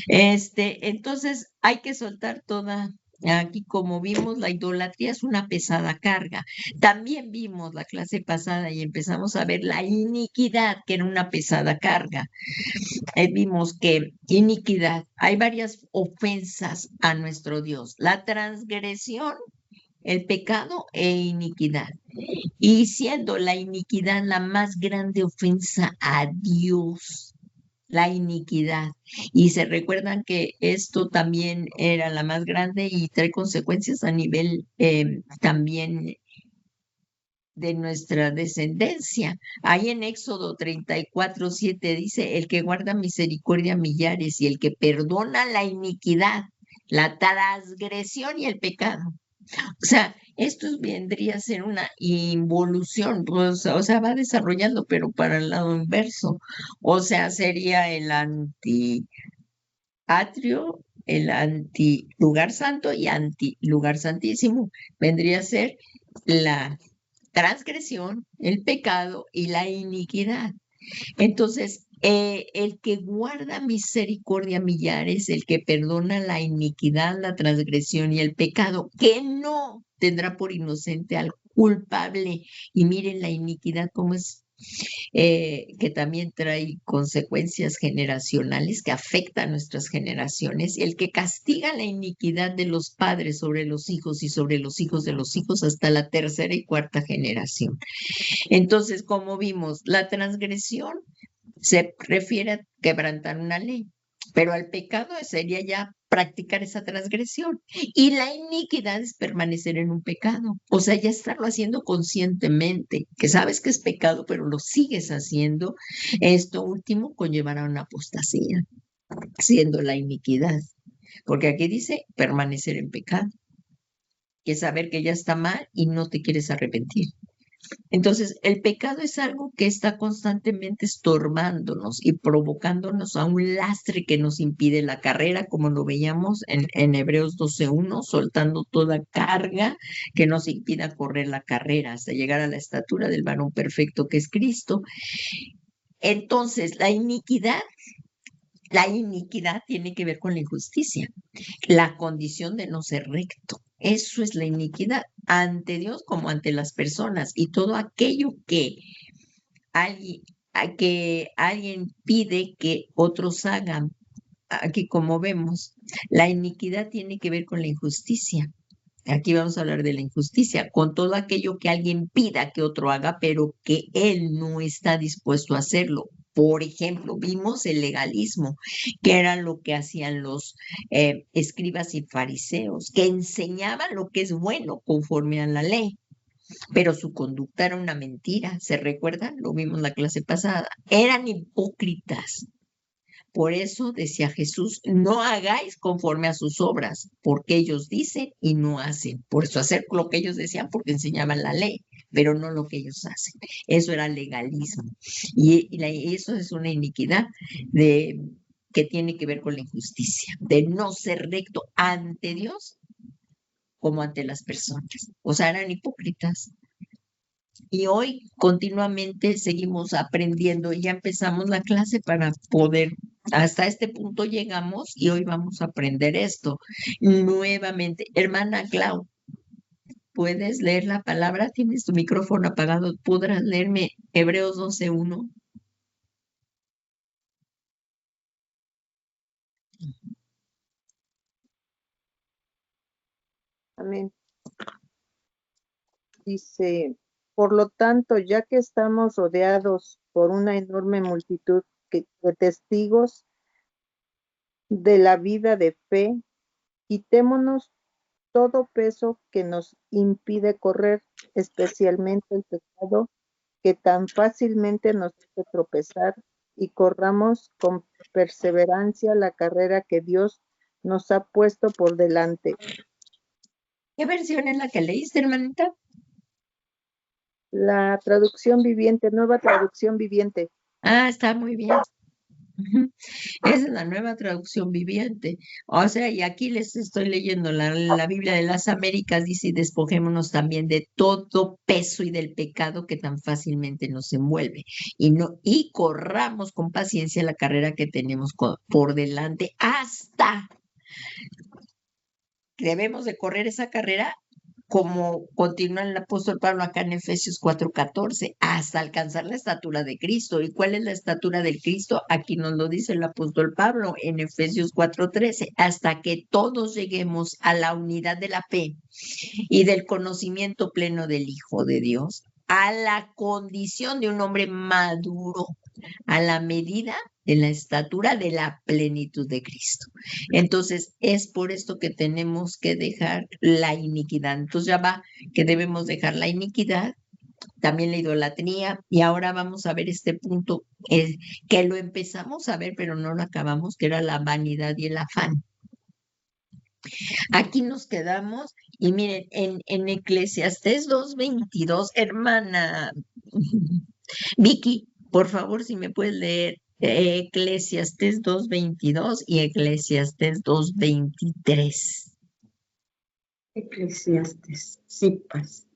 Speaker 1: Entonces hay que soltar toda. Aquí, como vimos, la idolatría es una pesada carga. También vimos la clase pasada y empezamos a ver la iniquidad, que era una pesada carga. Vimos que iniquidad, hay varias ofensas a nuestro Dios. La transgresión, el pecado e iniquidad. Y siendo la iniquidad la más grande ofensa a Dios, la iniquidad. Y se recuerdan que esto también era la más grande y trae consecuencias a nivel también de nuestra descendencia. Ahí en Éxodo 34:7 dice, el que guarda misericordia a millares y el que perdona la iniquidad, la transgresión y el pecado. O sea, esto vendría a ser una involución, pues, o sea, va desarrollando, pero para el lado inverso. O sea, sería el antiatrio, el antilugar santo y antilugar santísimo. Vendría a ser la transgresión, el pecado y la iniquidad. Entonces, el que guarda misericordia a millares, el que perdona la iniquidad, la transgresión y el pecado, que no tendrá por inocente al culpable. Y miren la iniquidad cómo es, que también trae consecuencias generacionales que afectan a nuestras generaciones. El que castiga la iniquidad de los padres sobre los hijos y sobre los hijos de los hijos hasta la tercera y cuarta generación. Entonces, como vimos, la transgresión se refiere a quebrantar una ley, pero al pecado sería ya practicar esa transgresión. Y la iniquidad es permanecer en un pecado, o sea, ya estarlo haciendo conscientemente, que sabes que es pecado, pero lo sigues haciendo. Esto último conllevará una apostasía, siendo la iniquidad, porque aquí dice permanecer en pecado, que es saber que ya está mal y no te quieres arrepentir. Entonces, el pecado es algo que está constantemente estorbándonos y provocándonos a un lastre que nos impide la carrera, como lo veíamos en Hebreos 12:1, soltando toda carga que nos impida correr la carrera hasta llegar a la estatura del varón perfecto que es Cristo. Entonces, la iniquidad tiene que ver con la injusticia, la condición de no ser recto. Eso es la iniquidad ante Dios como ante las personas, y todo aquello que alguien pide que otros hagan. Aquí, como vemos, la iniquidad tiene que ver con la injusticia. Aquí vamos a hablar de la injusticia, con todo aquello que alguien pida que otro haga, pero que él no está dispuesto a hacerlo. Por ejemplo, vimos el legalismo, que era lo que hacían los escribas y fariseos, que enseñaban lo que es bueno conforme a la ley, pero su conducta era una mentira. ¿Se recuerdan? Lo vimos la clase pasada. Eran hipócritas. Por eso decía Jesús, no hagáis conforme a sus obras, porque ellos dicen y no hacen. Por eso hacer lo que ellos decían, porque enseñaban la ley, pero no lo que ellos hacen. Eso era legalismo. Y eso es una iniquidad que tiene que ver con la injusticia, de no ser recto ante Dios como ante las personas. O sea, eran hipócritas. Y hoy continuamente seguimos aprendiendo y ya empezamos la clase para poder, hasta este punto llegamos y hoy vamos a aprender esto nuevamente. Hermana Clau, ¿puedes leer la palabra? Tienes tu micrófono apagado. ¿Podrás leerme Hebreos 12:1?
Speaker 4: Amén. Dice, por lo tanto, ya que estamos rodeados por una enorme multitud de testigos de la vida de fe, quitémonos todo peso que nos impide correr, especialmente el pecado que tan fácilmente nos hace tropezar, y corramos con perseverancia la carrera que Dios nos ha puesto por delante,
Speaker 1: ¿Qué versión es la que leíste, hermanita?
Speaker 4: La traducción viviente, nueva traducción viviente.
Speaker 1: Ah, está muy bien. Ujú. Esa es la nueva traducción viviente. O sea, y aquí les estoy leyendo la Biblia de las Américas, dice, y despojémonos también de todo peso y del pecado que tan fácilmente nos envuelve. Y corramos con paciencia la carrera que tenemos por delante hasta debemos de correr esa carrera como continúa el apóstol Pablo acá en Efesios 4:14, hasta alcanzar la estatura de Cristo. ¿Y cuál es la estatura del Cristo? Aquí nos lo dice el apóstol Pablo en Efesios 4:13, hasta que todos lleguemos a la unidad de la fe y del conocimiento pleno del Hijo de Dios, a la condición de un hombre maduro, a la medida de la estatura de la plenitud de Cristo. Entonces, es por esto que tenemos que dejar la iniquidad. Entonces ya va que debemos dejar la iniquidad, también la idolatría, y ahora vamos a ver este punto que lo empezamos a ver, pero no lo acabamos, que era la vanidad y el afán. Aquí nos quedamos, y miren, en Eclesiastés 2:22, hermana Vicky, por favor, si me puedes leer Eclesiastés 2:22 y Eclesiastés 2:23.
Speaker 2: Eclesiastes, sí, paz.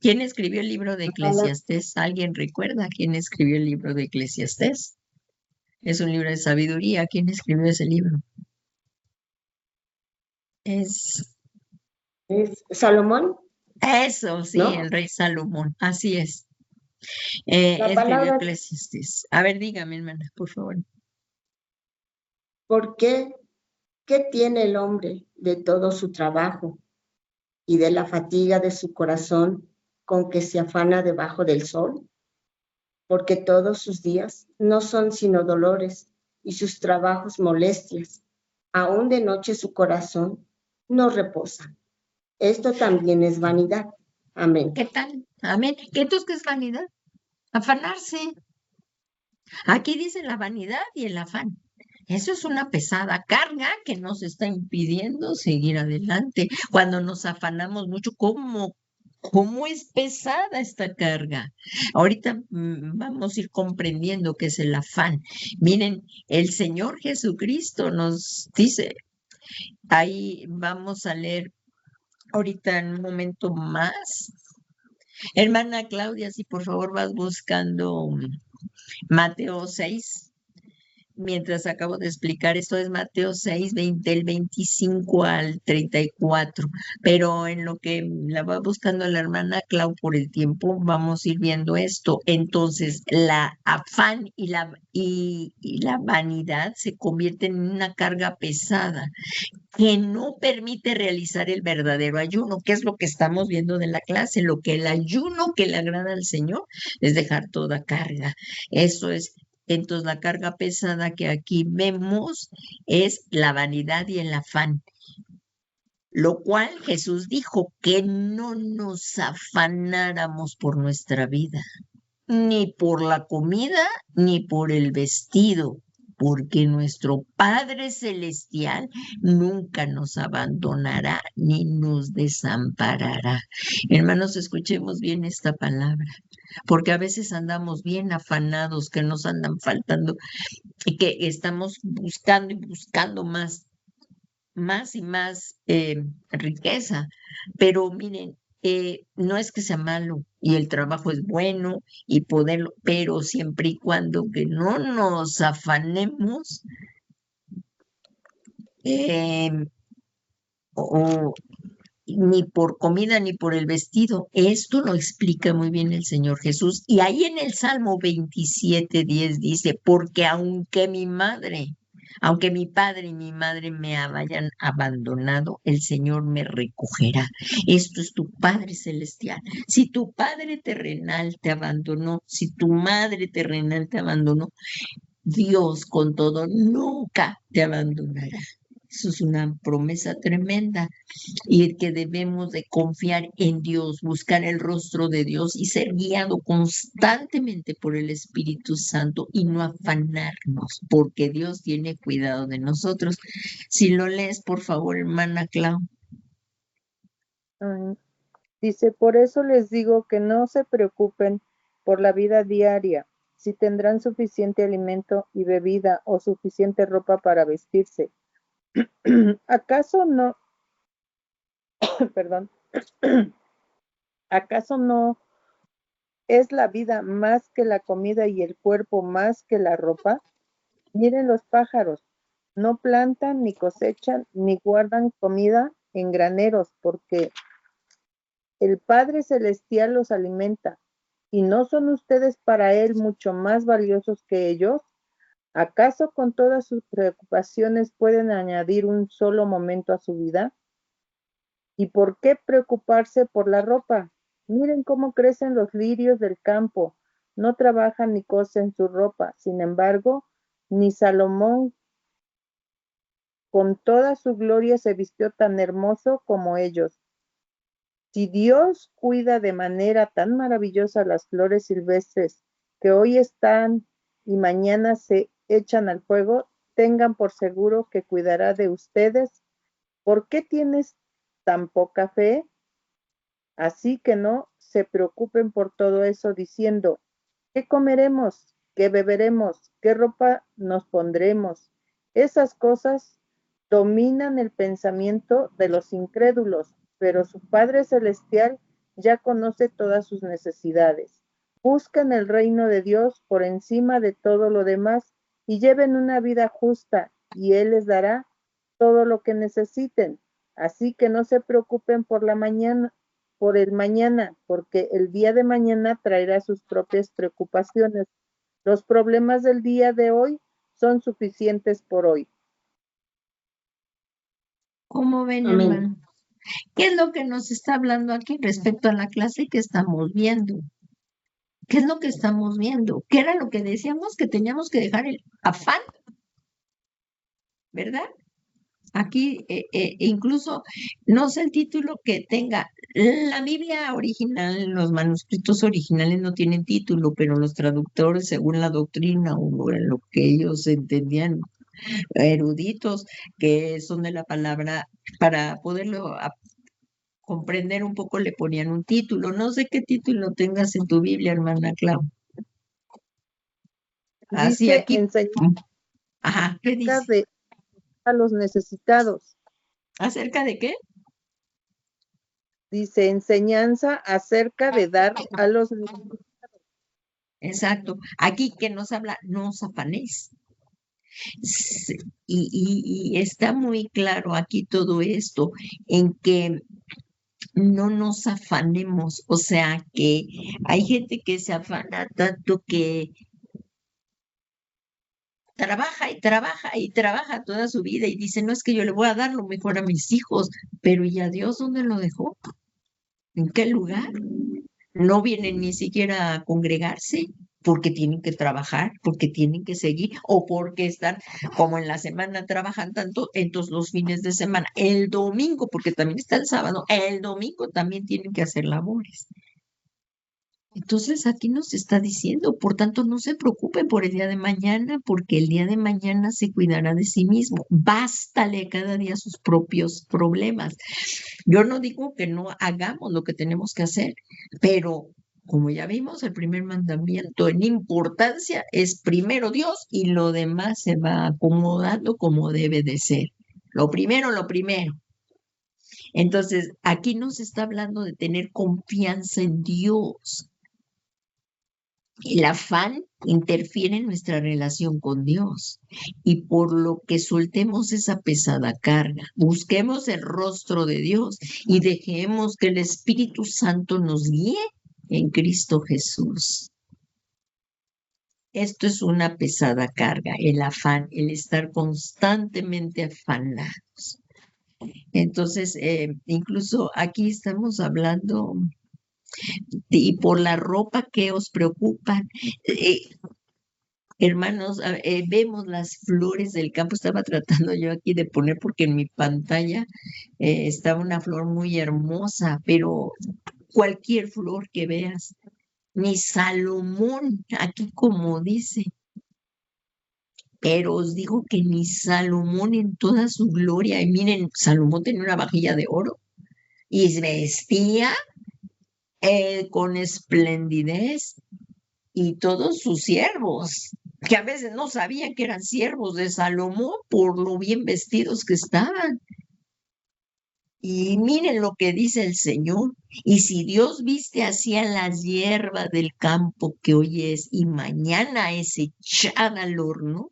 Speaker 1: ¿Quién escribió el libro de Eclesiastés? ¿Alguien recuerda quién escribió el libro de Eclesiastés? Es un libro de sabiduría. ¿Quién escribió ese libro? Es
Speaker 2: Salomón,
Speaker 1: eso, sí,
Speaker 2: ¿no?
Speaker 1: el rey Salomón. Así es.
Speaker 2: La
Speaker 1: Escribió
Speaker 2: palabra,
Speaker 1: Eclesiastés. A ver, dígame, hermana, por favor.
Speaker 2: ¿por qué? ¿Qué tiene el hombre de todo su trabajo y de la fatiga de su corazón con que se afana debajo del sol? Porque todos sus días no son sino dolores y sus trabajos molestias. Aún de noche su corazón no reposa. Esto también es vanidad. Amén.
Speaker 1: ¿Qué tal? Amén. ¿Qué entonces qué es vanidad? Afanarse. Aquí dice la vanidad y el afán. Eso es una pesada carga que nos está impidiendo seguir adelante. Cuando nos afanamos mucho, ¿cómo es pesada esta carga? Ahorita vamos a ir comprendiendo qué es el afán. Miren, el Señor Jesucristo nos dice, ahí vamos a leer ahorita en un momento más. Hermana Claudia, si por favor vas buscando Mateo 6. Mientras acabo de explicar, esto es Mateo 6, del 25 al 34, pero en lo que la va buscando la hermana Clau por el tiempo, vamos a ir viendo esto. Entonces, la afán y la vanidad se convierten en una carga pesada que no permite realizar el verdadero ayuno, que es lo que estamos viendo de la clase. Lo que el ayuno que le agrada al Señor es dejar toda carga. Eso es. Entonces, la carga pesada que aquí vemos es la vanidad y el afán, lo cual Jesús dijo que no nos afanáramos por nuestra vida, ni por la comida, ni por el vestido, porque nuestro Padre Celestial nunca nos abandonará ni nos desamparará. Hermanos, escuchemos bien esta palabra, porque a veces andamos bien afanados, que nos andan faltando y que estamos buscando y buscando más y más riqueza. Pero miren, no es que sea malo y el trabajo es bueno y poderlo, pero siempre y cuando que no nos afanemos ni por comida ni por el vestido. Esto lo explica muy bien el Señor Jesús. Y ahí en el Salmo 27:10 dice, porque aunque mi padre y mi madre me hayan abandonado, el Señor me recogerá. Esto es tu Padre Celestial. Si tu Padre terrenal te abandonó, si tu madre terrenal te abandonó, Dios con todo nunca te abandonará. Eso es una promesa tremenda y que debemos de confiar en Dios, buscar el rostro de Dios y ser guiado constantemente por el Espíritu Santo y no afanarnos, porque Dios tiene cuidado de nosotros. Si lo lees, por favor, hermana Clau.
Speaker 4: Dice, por eso les digo que no se preocupen por la vida diaria, si tendrán suficiente alimento y bebida o suficiente ropa para vestirse. ¿Acaso no, perdón, acaso no es la vida más que la comida y el cuerpo más que la ropa? Miren los pájaros, no plantan, ni cosechan, ni guardan comida en graneros, porque el Padre Celestial los alimenta. ¿Y no son ustedes para Él mucho más valiosos que ellos? ¿Acaso con todas sus preocupaciones pueden añadir un solo momento a su vida? ¿Y por qué preocuparse por la ropa? Miren cómo crecen los lirios del campo. No trabajan ni cosen su ropa. Sin embargo, ni Salomón con toda su gloria se vistió tan hermoso como ellos. Si Dios cuida de manera tan maravillosa las flores silvestres que hoy están y mañana se echan al fuego, tengan por seguro que cuidará de ustedes. ¿Por qué tienes tan poca fe? Así que no se preocupen por todo eso diciendo, ¿qué comeremos? ¿Qué beberemos? ¿Qué ropa nos pondremos? Esas cosas dominan el pensamiento de los incrédulos, pero su Padre Celestial ya conoce todas sus necesidades. Busquen el reino de Dios por encima de todo lo demás y lleven una vida justa y Él les dará todo lo que necesiten. Así que no se preocupen por el mañana, porque el día de mañana traerá sus propias preocupaciones. Los problemas del día de hoy son suficientes por hoy.
Speaker 1: ¿Cómo ven,
Speaker 2: Amén.
Speaker 1: hermano? ¿Qué es lo que nos está hablando aquí respecto a la clase que estamos viendo? ¿Qué es lo que estamos viendo? ¿Qué era lo que decíamos que teníamos que dejar el afán? ¿Verdad? Aquí incluso no sé el título que tenga. La Biblia original, los manuscritos originales no tienen título, pero los traductores, según la doctrina o lo que ellos entendían, eruditos que son de la palabra, para poderlo comprender un poco, le ponían un título. No sé qué título tengas en tu Biblia, hermana Clau. Así
Speaker 4: Dice
Speaker 1: aquí.
Speaker 4: enseñanza
Speaker 1: Ajá, ¿qué dice?
Speaker 4: a los necesitados.
Speaker 1: ¿Acerca de qué?
Speaker 4: Dice enseñanza acerca de dar a los necesitados.
Speaker 1: Exacto. Aquí que nos habla, no os afanéis. Y está muy claro aquí todo esto, en que no nos afanemos, o sea que hay gente que se afana tanto que trabaja y trabaja y trabaja toda su vida y dice, no es que yo le voy a dar lo mejor a mis hijos, pero ¿y a Dios dónde lo dejó? ¿En qué lugar? No vienen ni siquiera a congregarse porque tienen que trabajar, porque tienen que seguir o porque están como en la semana trabajan tanto, entonces los fines de semana, el domingo, porque también está el sábado, el domingo también tienen que hacer labores. Entonces aquí nos está diciendo, por tanto, no se preocupe por el día de mañana, porque el día de mañana se cuidará de sí mismo. Bástale cada día sus propios problemas. Yo no digo que no hagamos lo que tenemos que hacer, pero como ya vimos, el primer mandamiento en importancia es primero Dios y lo demás se va acomodando como debe de ser. Lo primero, lo primero. Entonces, aquí nos está hablando de tener confianza en Dios. El afán interfiere en nuestra relación con Dios y por lo que soltemos esa pesada carga, busquemos el rostro de Dios y dejemos que el Espíritu Santo nos guíe en Cristo Jesús. Esto es una pesada carga, el afán, el estar constantemente afanados. Entonces, incluso aquí estamos hablando y por la ropa que os preocupan. Hermanos, vemos las flores del campo. Estaba tratando yo aquí de poner porque en mi pantalla estaba una flor muy hermosa, pero cualquier flor que veas, ni Salomón, aquí como dice, pero os digo que ni Salomón en toda su gloria, y miren, Salomón tenía una vajilla de oro, y vestía con esplendidez, y todos sus siervos, que a veces no sabían que eran siervos de Salomón por lo bien vestidos que estaban. Y miren lo que dice el Señor. Y si Dios viste así a las hierbas del campo que hoy es y mañana es echada al horno,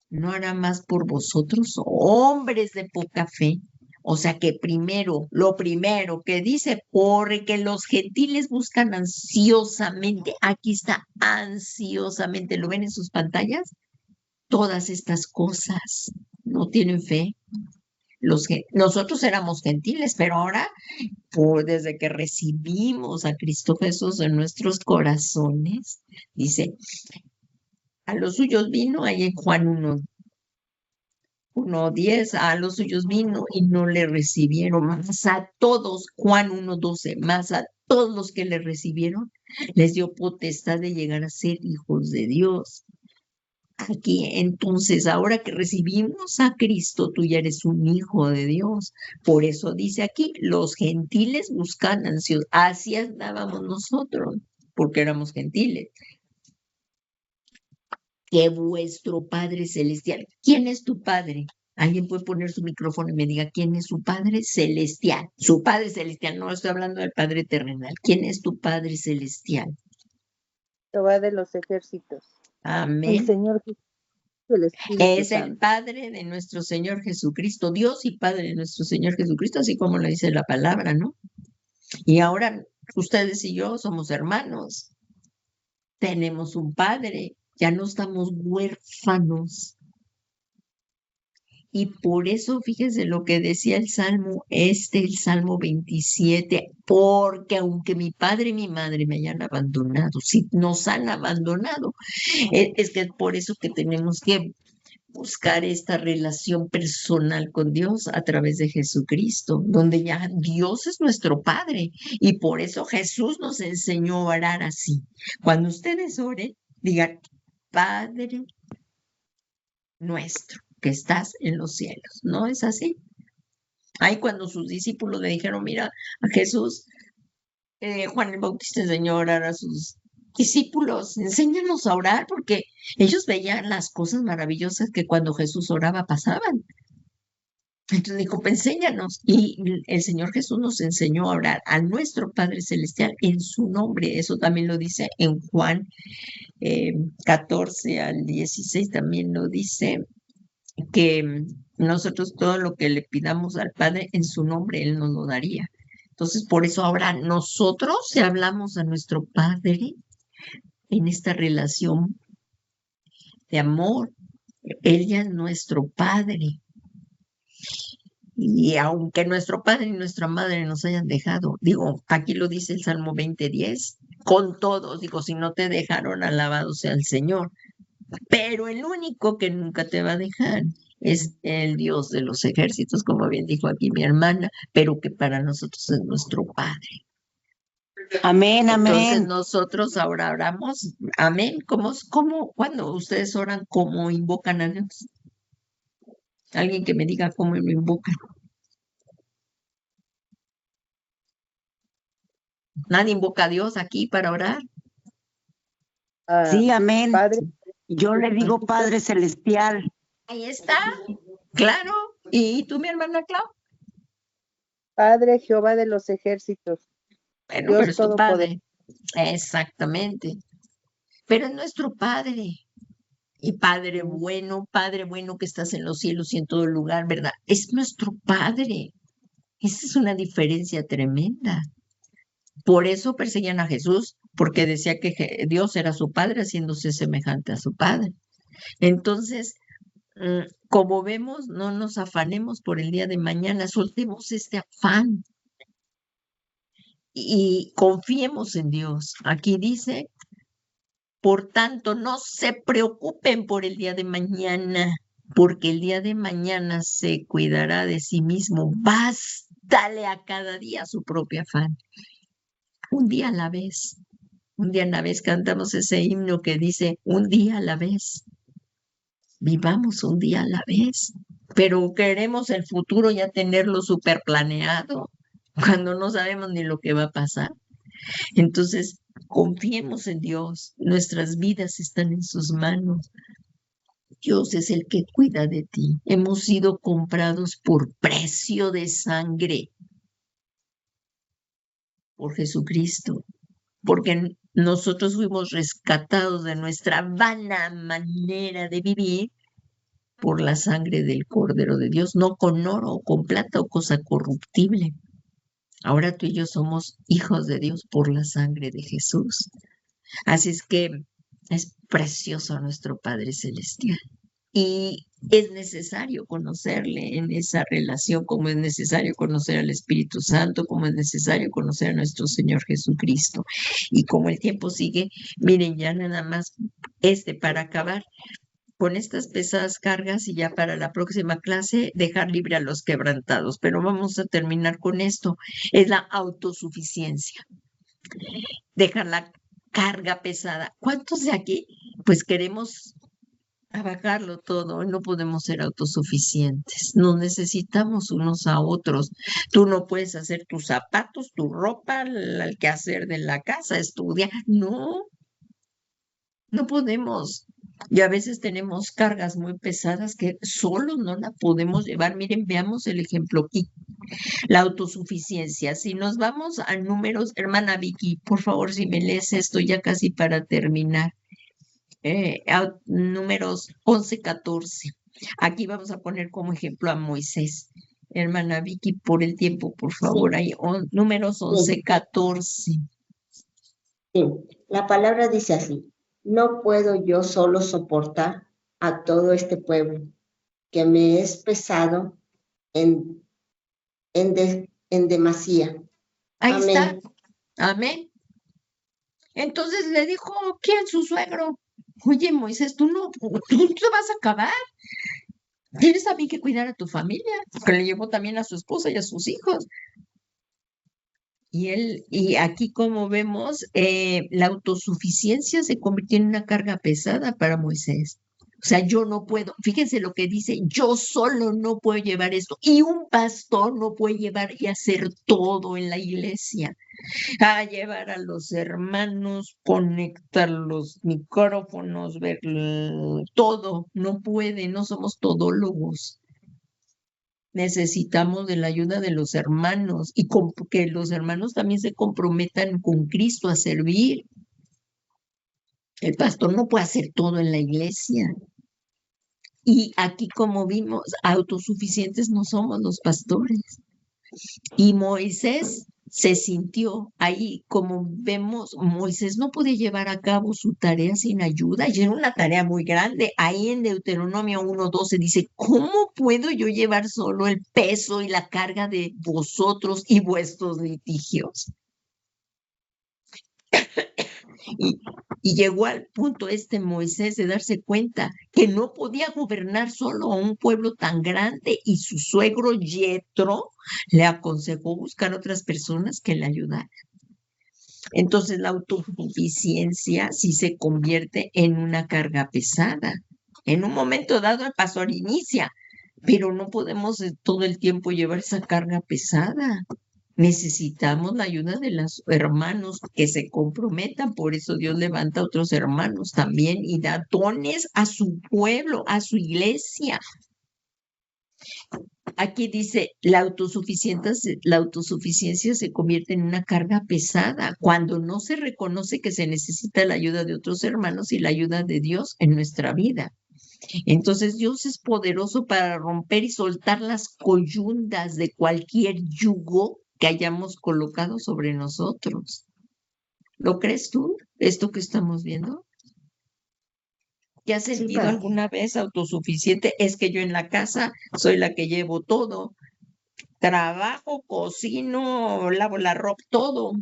Speaker 1: ¿no hará más por vosotros, hombres de poca fe? O sea que primero, lo primero que dice, porque los gentiles buscan ansiosamente, aquí está, ansiosamente, ¿lo ven en sus pantallas? Todas estas cosas, no tienen fe. Nosotros éramos gentiles, pero ahora, desde que recibimos a Cristo Jesús en nuestros corazones, dice, a los suyos vino, ahí en Juan 1:10, a los suyos vino y no le recibieron, más a todos, Juan 1:12, más a todos los que le recibieron, les dio potestad de llegar a ser hijos de Dios. Aquí, entonces, ahora que recibimos a Cristo, tú ya eres un hijo de Dios. Por eso dice aquí, los gentiles buscan ansiosos. Así andábamos nosotros, porque éramos gentiles. Que vuestro Padre Celestial. ¿Quién es tu Padre? Alguien puede poner su micrófono y me diga, ¿quién es su Padre Celestial? Su Padre Celestial, no estoy hablando del Padre terrenal. ¿Quién es tu Padre Celestial?
Speaker 4: Jehová de los ejércitos. El
Speaker 1: Amén.
Speaker 4: Señor Jesús, el Espíritu
Speaker 1: Es el
Speaker 4: Santo.
Speaker 1: Padre de nuestro Señor Jesucristo, Dios y Padre de nuestro Señor Jesucristo, así como lo dice la palabra, ¿no? Y ahora ustedes y yo somos hermanos, tenemos un Padre, ya no estamos huérfanos. Y por eso, fíjense lo que decía el Salmo, el Salmo 27, porque aunque mi padre y mi madre me hayan abandonado, si nos han abandonado, es que es por eso que tenemos que buscar esta relación personal con Dios a través de Jesucristo, donde ya Dios es nuestro Padre y por eso Jesús nos enseñó a orar así. Cuando ustedes oren, digan, Padre nuestro que estás en los cielos. ¿No es así? Ahí cuando sus discípulos le dijeron, mira, a Jesús, Juan el Bautista enseñó a orar a sus discípulos, enséñanos a orar, porque ellos veían las cosas maravillosas que cuando Jesús oraba pasaban. Entonces dijo, pues enséñanos. Y el Señor Jesús nos enseñó a orar a nuestro Padre Celestial en su nombre. Eso también lo dice en Juan 14-16, también lo dice que nosotros todo lo que le pidamos al Padre en su nombre, Él nos lo daría. Entonces, por eso ahora nosotros, si hablamos a nuestro Padre en esta relación de amor, Él ya es nuestro Padre. Y aunque nuestro padre y nuestra madre nos hayan dejado, digo, aquí lo dice el Salmo 20:10, con todos, digo, si no te dejaron, alabado sea el Señor. Pero el único que nunca te va a dejar es el Dios de los ejércitos, como bien dijo aquí mi hermana, pero que para nosotros es nuestro Padre.
Speaker 3: Amén,
Speaker 1: Entonces
Speaker 3: amén.
Speaker 1: nosotros ahora oramos, amén. Cuando ustedes oran, cómo invocan a Dios? Alguien que me diga cómo lo invocan. Nadie invoca a Dios aquí para orar.
Speaker 3: Sí, amén.
Speaker 4: Padre,
Speaker 3: Yo le digo Padre Celestial.
Speaker 1: Ahí está, claro. ¿Y tú, mi hermana Clau?
Speaker 4: Padre Jehová de los ejércitos.
Speaker 1: Bueno,
Speaker 4: Dios
Speaker 1: pero es tu
Speaker 4: todopoderoso.
Speaker 1: Padre. Exactamente. Pero es nuestro Padre. Y Padre bueno que estás en los cielos y en todo lugar, ¿verdad? Es nuestro Padre. Esa es una diferencia tremenda. Por eso perseguían a Jesús, porque decía que Dios era su Padre, haciéndose semejante a su Padre. Entonces, como vemos, no nos afanemos por el día de mañana, soltemos este afán y confiemos en Dios. Aquí dice, por tanto, no se preocupen por el día de mañana, porque el día de mañana se cuidará de sí mismo. Bástale a cada día su propio afán. Un día a la vez. Un día a la vez cantamos ese himno que dice, un día a la vez. Vivamos un día a la vez. pero queremos el futuro ya tenerlo súper planeado, cuando no sabemos ni lo que va a pasar. Entonces, confiemos en Dios, nuestras vidas están en sus manos. Dios es el que cuida de ti. Hemos sido comprados por precio de sangre por Jesucristo, porque nosotros fuimos rescatados de nuestra vana manera de vivir por la sangre del Cordero de Dios, no con oro o con plata o cosa corruptible. Ahora tú y yo somos hijos de Dios por la sangre de Jesús. Así es que es precioso nuestro Padre Celestial. Y es necesario conocerle en esa relación, como es necesario conocer al Espíritu Santo, como es necesario conocer a nuestro Señor Jesucristo. Y como el tiempo sigue, miren, ya nada más para acabar con estas pesadas cargas y ya para la próxima clase dejar libre a los quebrantados. Pero vamos a terminar con esto. Es la autosuficiencia. Dejar la carga pesada. ¿Cuántos de aquí pues queremos abarcarlo todo? No podemos ser autosuficientes. Nos necesitamos unos a otros. Tú no puedes hacer tus zapatos, tu ropa, el quehacer de la casa, estudiar. No podemos. Y a veces tenemos cargas muy pesadas que solo no la podemos llevar. Miren, veamos el ejemplo aquí. La autosuficiencia. Si nos vamos a números, hermana Vicky, por favor, si me lees esto ya casi para terminar. Números 11:14. Aquí vamos a poner como ejemplo a Moisés. Hermana Vicky, por el tiempo, por favor,
Speaker 2: Sí.
Speaker 1: ahí, números 11:14.
Speaker 2: Sí, la palabra dice así: no puedo yo solo soportar a todo este pueblo, que me es pesado en demasía.
Speaker 1: Ahí
Speaker 2: Amén.
Speaker 1: está. Amén. Entonces le dijo, ¿quién? Su suegro. Oye, Moisés, tú te vas a acabar. Tienes también que cuidar a tu familia, porque le llevó también a su esposa y a sus hijos. Y aquí, como vemos, la autosuficiencia se convirtió en una carga pesada para Moisés. O sea, yo no puedo, fíjense lo que dice, yo solo no puedo llevar esto. Y un pastor no puede llevar y hacer todo en la iglesia. A llevar a los hermanos, conectar los micrófonos, ver todo. No puede, no somos todólogos. Necesitamos de la ayuda de los hermanos y que los hermanos también se comprometan con Cristo a servir. El pastor no puede hacer todo en la iglesia. Y aquí, como vimos, autosuficientes no somos los pastores. Y Moisés se sintió ahí, como vemos, Moisés no podía llevar a cabo su tarea sin ayuda, y era una tarea muy grande. Ahí en Deuteronomio 1:12 dice, ¿cómo puedo yo llevar solo el peso y la carga de vosotros y vuestros litigios? Y llegó al punto Moisés de darse cuenta que no podía gobernar solo a un pueblo tan grande, y su suegro Yetro le aconsejó buscar otras personas que le ayudaran. Entonces la autosuficiencia sí se convierte en una carga pesada. En un momento dado el pastor inicia, pero no podemos todo el tiempo llevar esa carga pesada. Necesitamos la ayuda de los hermanos que se comprometan. Por eso Dios levanta a otros hermanos también y da dones a su pueblo, a su iglesia. Aquí dice, la autosuficiencia se convierte en una carga pesada cuando no se reconoce que se necesita la ayuda de otros hermanos y la ayuda de Dios en nuestra vida. Entonces Dios es poderoso para romper y soltar las coyundas de cualquier yugo que hayamos colocado sobre nosotros. ¿Lo crees tú, esto que estamos viendo? ¿Te has sentido alguna vez autosuficiente? Es que yo en la casa soy la que llevo todo. Trabajo, cocino, lavo la ropa, todo.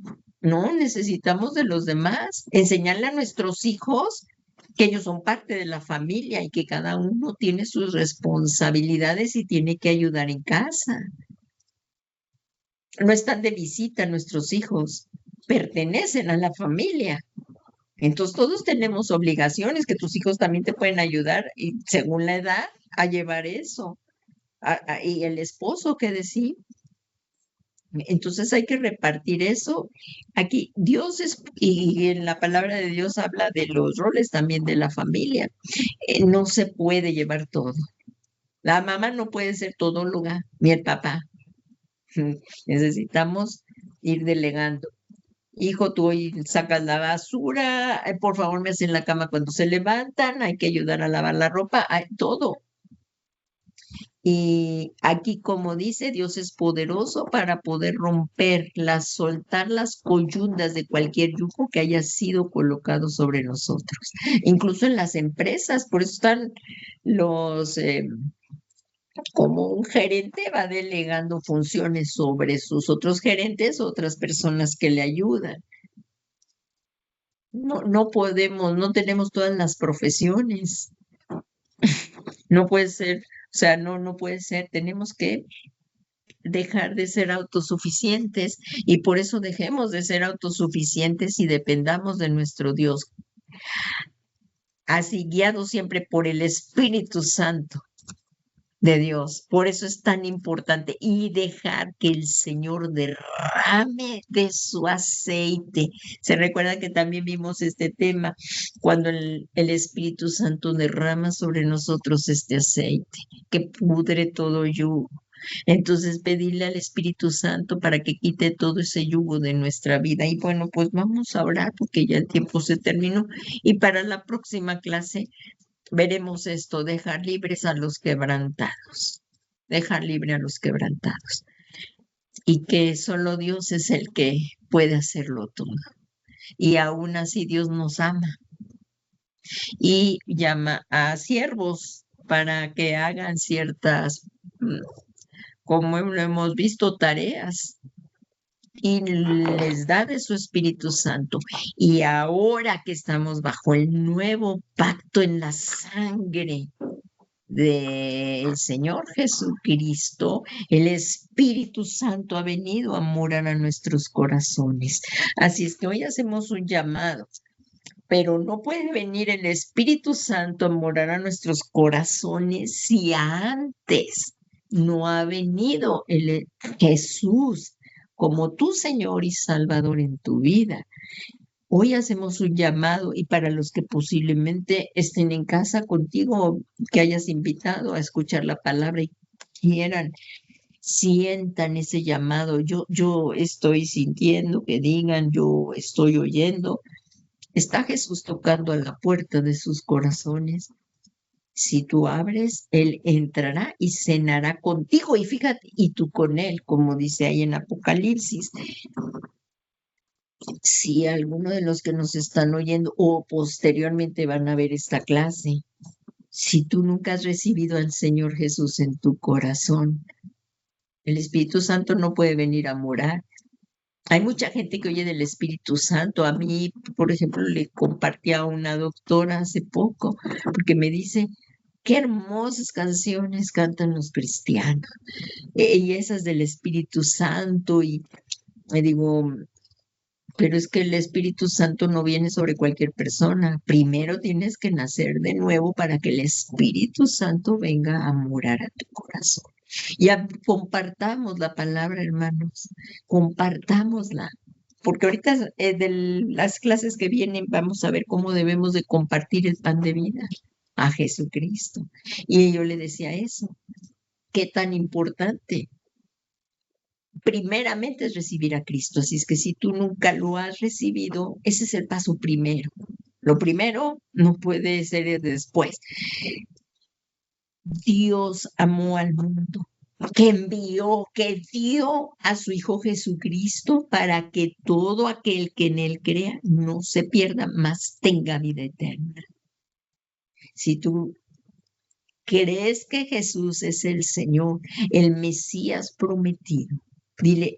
Speaker 1: No, necesitamos de los demás. Enseñarle a nuestros hijos que ellos son parte de la familia y que cada uno tiene sus responsabilidades y tiene que ayudar en casa. No están de visita nuestros hijos, pertenecen a la familia. Entonces todos tenemos obligaciones, que tus hijos también te pueden ayudar y según la edad a llevar eso. y el esposo, ¿qué decir? Entonces hay que repartir eso. Aquí Dios y en la palabra de Dios habla de los roles también de la familia. No se puede llevar todo. La mamá no puede ser todóloga, ni el papá. Necesitamos ir delegando. Hijo, tú hoy sacas la basura, por favor me hacen la cama cuando se levantan, hay que ayudar a lavar la ropa, todo. Y aquí, como dice, Dios es poderoso para poder soltar las coyundas de cualquier yugo que haya sido colocado sobre nosotros. Incluso en las empresas, por eso están como un gerente va delegando funciones sobre sus otros gerentes, otras personas que le ayudan. No podemos, no tenemos todas las profesiones. No puede ser, o sea, no puede ser. Tenemos que dejar de ser autosuficientes y por eso dejemos de ser autosuficientes y dependamos de nuestro Dios. Así guiados siempre por el Espíritu Santo de Dios. Por eso es tan importante y dejar que el Señor derrame de su aceite. Se recuerda que también vimos este tema cuando el Espíritu Santo derrama sobre nosotros este aceite que pudre todo yugo. Entonces pedirle al Espíritu Santo para que quite todo ese yugo de nuestra vida. Y bueno, pues vamos a orar porque ya el tiempo se terminó y para la próxima clase veremos esto, dejar libres a los quebrantados, dejar libre a los quebrantados. Y que solo Dios es el que puede hacerlo todo. Y aún así Dios nos ama y llama a siervos para que hagan ciertas, como lo hemos visto, tareas. Y les da de su Espíritu Santo. Y ahora que estamos bajo el nuevo pacto en la sangre del Señor Jesucristo, el Espíritu Santo ha venido a morar a nuestros corazones. Así es que hoy hacemos un llamado, pero no puede venir el Espíritu Santo a morar a nuestros corazones si antes no ha venido el Jesús como tu Señor y Salvador en tu vida. Hoy hacemos un llamado y para los que posiblemente estén en casa contigo, que hayas invitado a escuchar la palabra y quieran, sientan ese llamado. Yo estoy sintiendo que digan, yo estoy oyendo. Está Jesús tocando a la puerta de sus corazones. Si tú abres, Él entrará y cenará contigo. Y fíjate, y tú con Él, como dice ahí en Apocalipsis. Si alguno de los que nos están oyendo o posteriormente van a ver esta clase, si tú nunca has recibido al Señor Jesús en tu corazón, el Espíritu Santo no puede venir a morar. Hay mucha gente que oye del Espíritu Santo. A mí, por ejemplo, le compartí a una doctora hace poco, porque me dice, qué hermosas canciones cantan los cristianos, y esas del Espíritu Santo, y me digo, pero es que el Espíritu Santo no viene sobre cualquier persona. Primero tienes que nacer de nuevo para que el Espíritu Santo venga a morar a tu corazón. Compartamos la palabra, hermanos, compartámosla. Porque ahorita de las clases que vienen vamos a ver cómo debemos de compartir el pan de vida a Jesucristo. Y yo le decía eso, qué tan importante. Primeramente es recibir a Cristo. Así es que si tú nunca lo has recibido, ese es el paso primero. Lo primero no puede ser después. Dios amó al mundo, que dio a su Hijo Jesucristo para que todo aquel que en Él crea no se pierda, mas tenga vida eterna. Si tú crees que Jesús es el Señor, el Mesías prometido, dile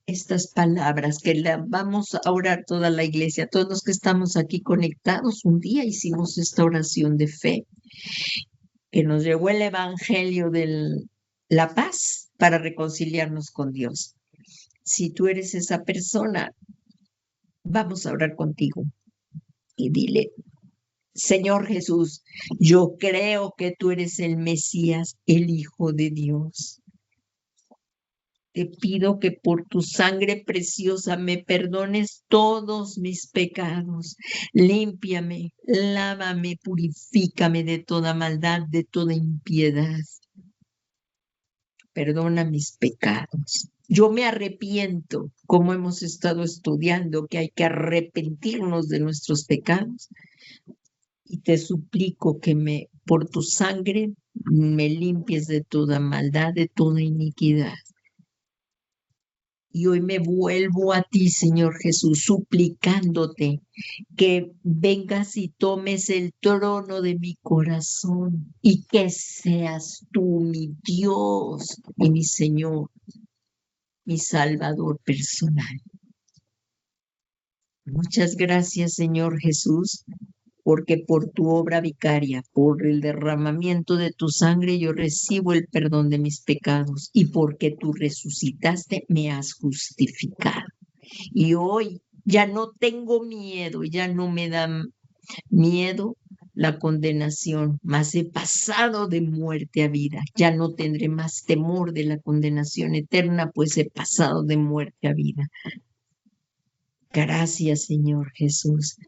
Speaker 1: estas palabras que la vamos a orar toda la iglesia, todos los que estamos aquí conectados. Un día hicimos esta oración de fe que nos llegó el evangelio de la paz para reconciliarnos con Dios. Si tú eres esa persona, vamos a orar contigo y dile, Señor Jesús, yo creo que tú eres el Mesías, el Hijo de Dios. Te pido que por tu sangre preciosa me perdones todos mis pecados. Límpiame, lávame, purifícame de toda maldad, de toda impiedad. Perdona mis pecados. Yo me arrepiento, como hemos estado estudiando, que hay que arrepentirnos de nuestros pecados. Y te suplico que por tu sangre me limpies de toda maldad, de toda iniquidad. Y hoy me vuelvo a ti, Señor Jesús, suplicándote que vengas y tomes el trono de mi corazón y que seas tú mi Dios y mi Señor, mi Salvador personal. Muchas gracias, Señor Jesús, porque por tu obra vicaria, por el derramamiento de tu sangre, yo recibo el perdón de mis pecados y porque tú resucitaste, me has justificado. Y hoy ya no tengo miedo, ya no me da miedo la condenación, mas he pasado de muerte a vida. Ya no tendré más temor de la condenación eterna, pues he pasado de muerte a vida. Gracias, Señor Jesús.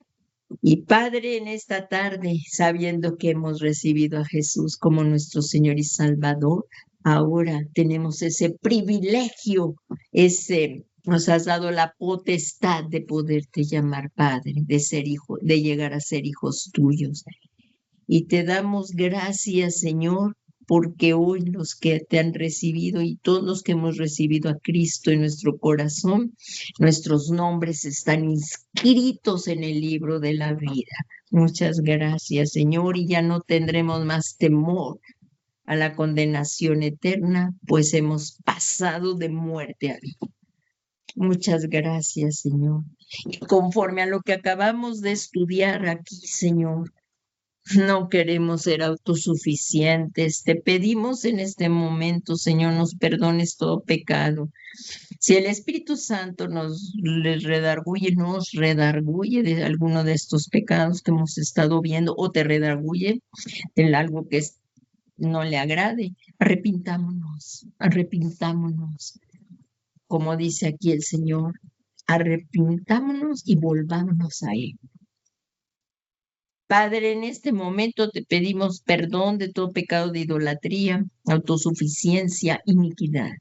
Speaker 1: Y Padre, en esta tarde, sabiendo que hemos recibido a Jesús como nuestro Señor y Salvador, ahora tenemos ese privilegio, nos has dado la potestad de poderte llamar Padre, de ser hijo, de llegar a ser hijos tuyos. Y te damos gracias, Señor, porque hoy los que te han recibido y todos los que hemos recibido a Cristo en nuestro corazón, nuestros nombres están inscritos en el libro de la vida. Muchas gracias, Señor, y ya no tendremos más temor a la condenación eterna, pues hemos pasado de muerte a vida. Muchas gracias, Señor. Y conforme a lo que acabamos de estudiar aquí, Señor, no queremos ser autosuficientes. Te pedimos en este momento, Señor, nos perdones todo pecado. Si el Espíritu Santo nos redarguye de alguno de estos pecados que hemos estado viendo o te redarguye en algo que no le agrade, arrepintámonos. Como dice aquí el Señor, arrepintámonos y volvámonos a Él. Padre, en este momento te pedimos perdón de todo pecado de idolatría, autosuficiencia, iniquidad.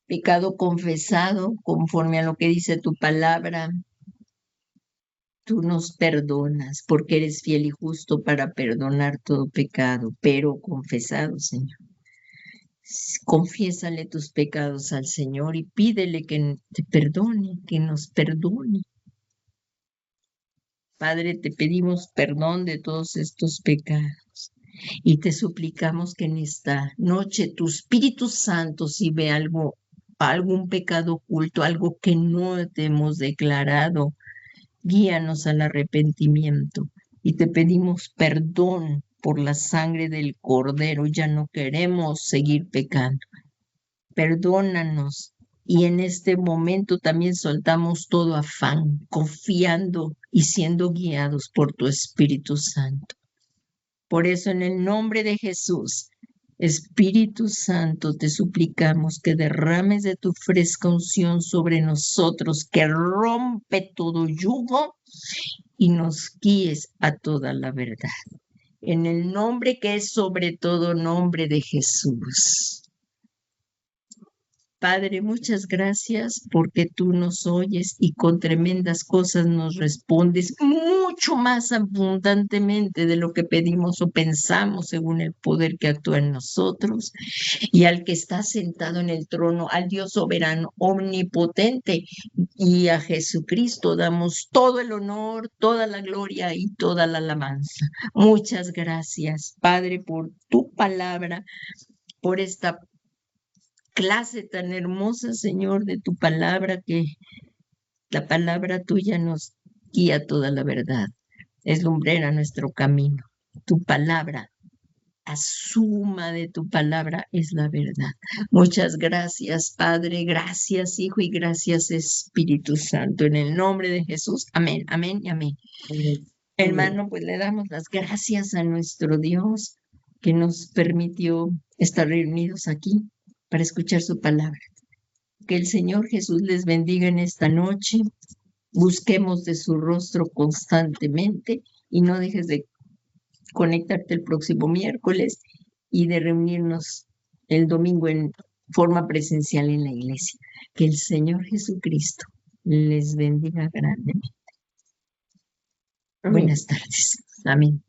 Speaker 1: Pecado confesado conforme a lo que dice tu palabra. Tú nos perdonas porque eres fiel y justo para perdonar todo pecado, pero confesado, Señor. Confiésale tus pecados al Señor y pídele que te perdone, que nos perdone. Padre, te pedimos perdón de todos estos pecados y te suplicamos que en esta noche tu Espíritu Santo, si ve algún pecado oculto, algo que no te hemos declarado, guíanos al arrepentimiento y te pedimos perdón por la sangre del Cordero. Ya no queremos seguir pecando. Perdónanos. Y en este momento también soltamos todo afán, confiando y siendo guiados por tu Espíritu Santo. Por eso, en el nombre de Jesús, Espíritu Santo, te suplicamos que derrames de tu fresca unción sobre nosotros, que rompe todo yugo y nos guíes a toda la verdad. En el nombre que es sobre todo nombre de Jesús. Padre, muchas gracias porque tú nos oyes y con tremendas cosas nos respondes mucho más abundantemente de lo que pedimos o pensamos según el poder que actúa en nosotros. Y al que está sentado en el trono, al Dios soberano, omnipotente, y a Jesucristo damos todo el honor, toda la gloria y toda la alabanza. Muchas gracias, Padre, por tu palabra, por esta clase tan hermosa, Señor, de tu palabra, que la palabra tuya nos guía toda la verdad, es lumbrera nuestro camino. Tu palabra, la suma de tu palabra es la verdad. Muchas gracias, Padre, gracias, Hijo, y gracias, Espíritu Santo. En el nombre de Jesús, amén, amén y amén. Hermano, pues le damos las gracias a nuestro Dios que nos permitió estar reunidos aquí para escuchar su palabra. Que el Señor Jesús les bendiga en esta noche. Busquemos de su rostro constantemente y no dejes de conectarte el próximo miércoles y de reunirnos el domingo en forma presencial en la iglesia. Que el Señor Jesucristo les bendiga grandemente.
Speaker 2: Amén.
Speaker 1: Buenas tardes. Amén.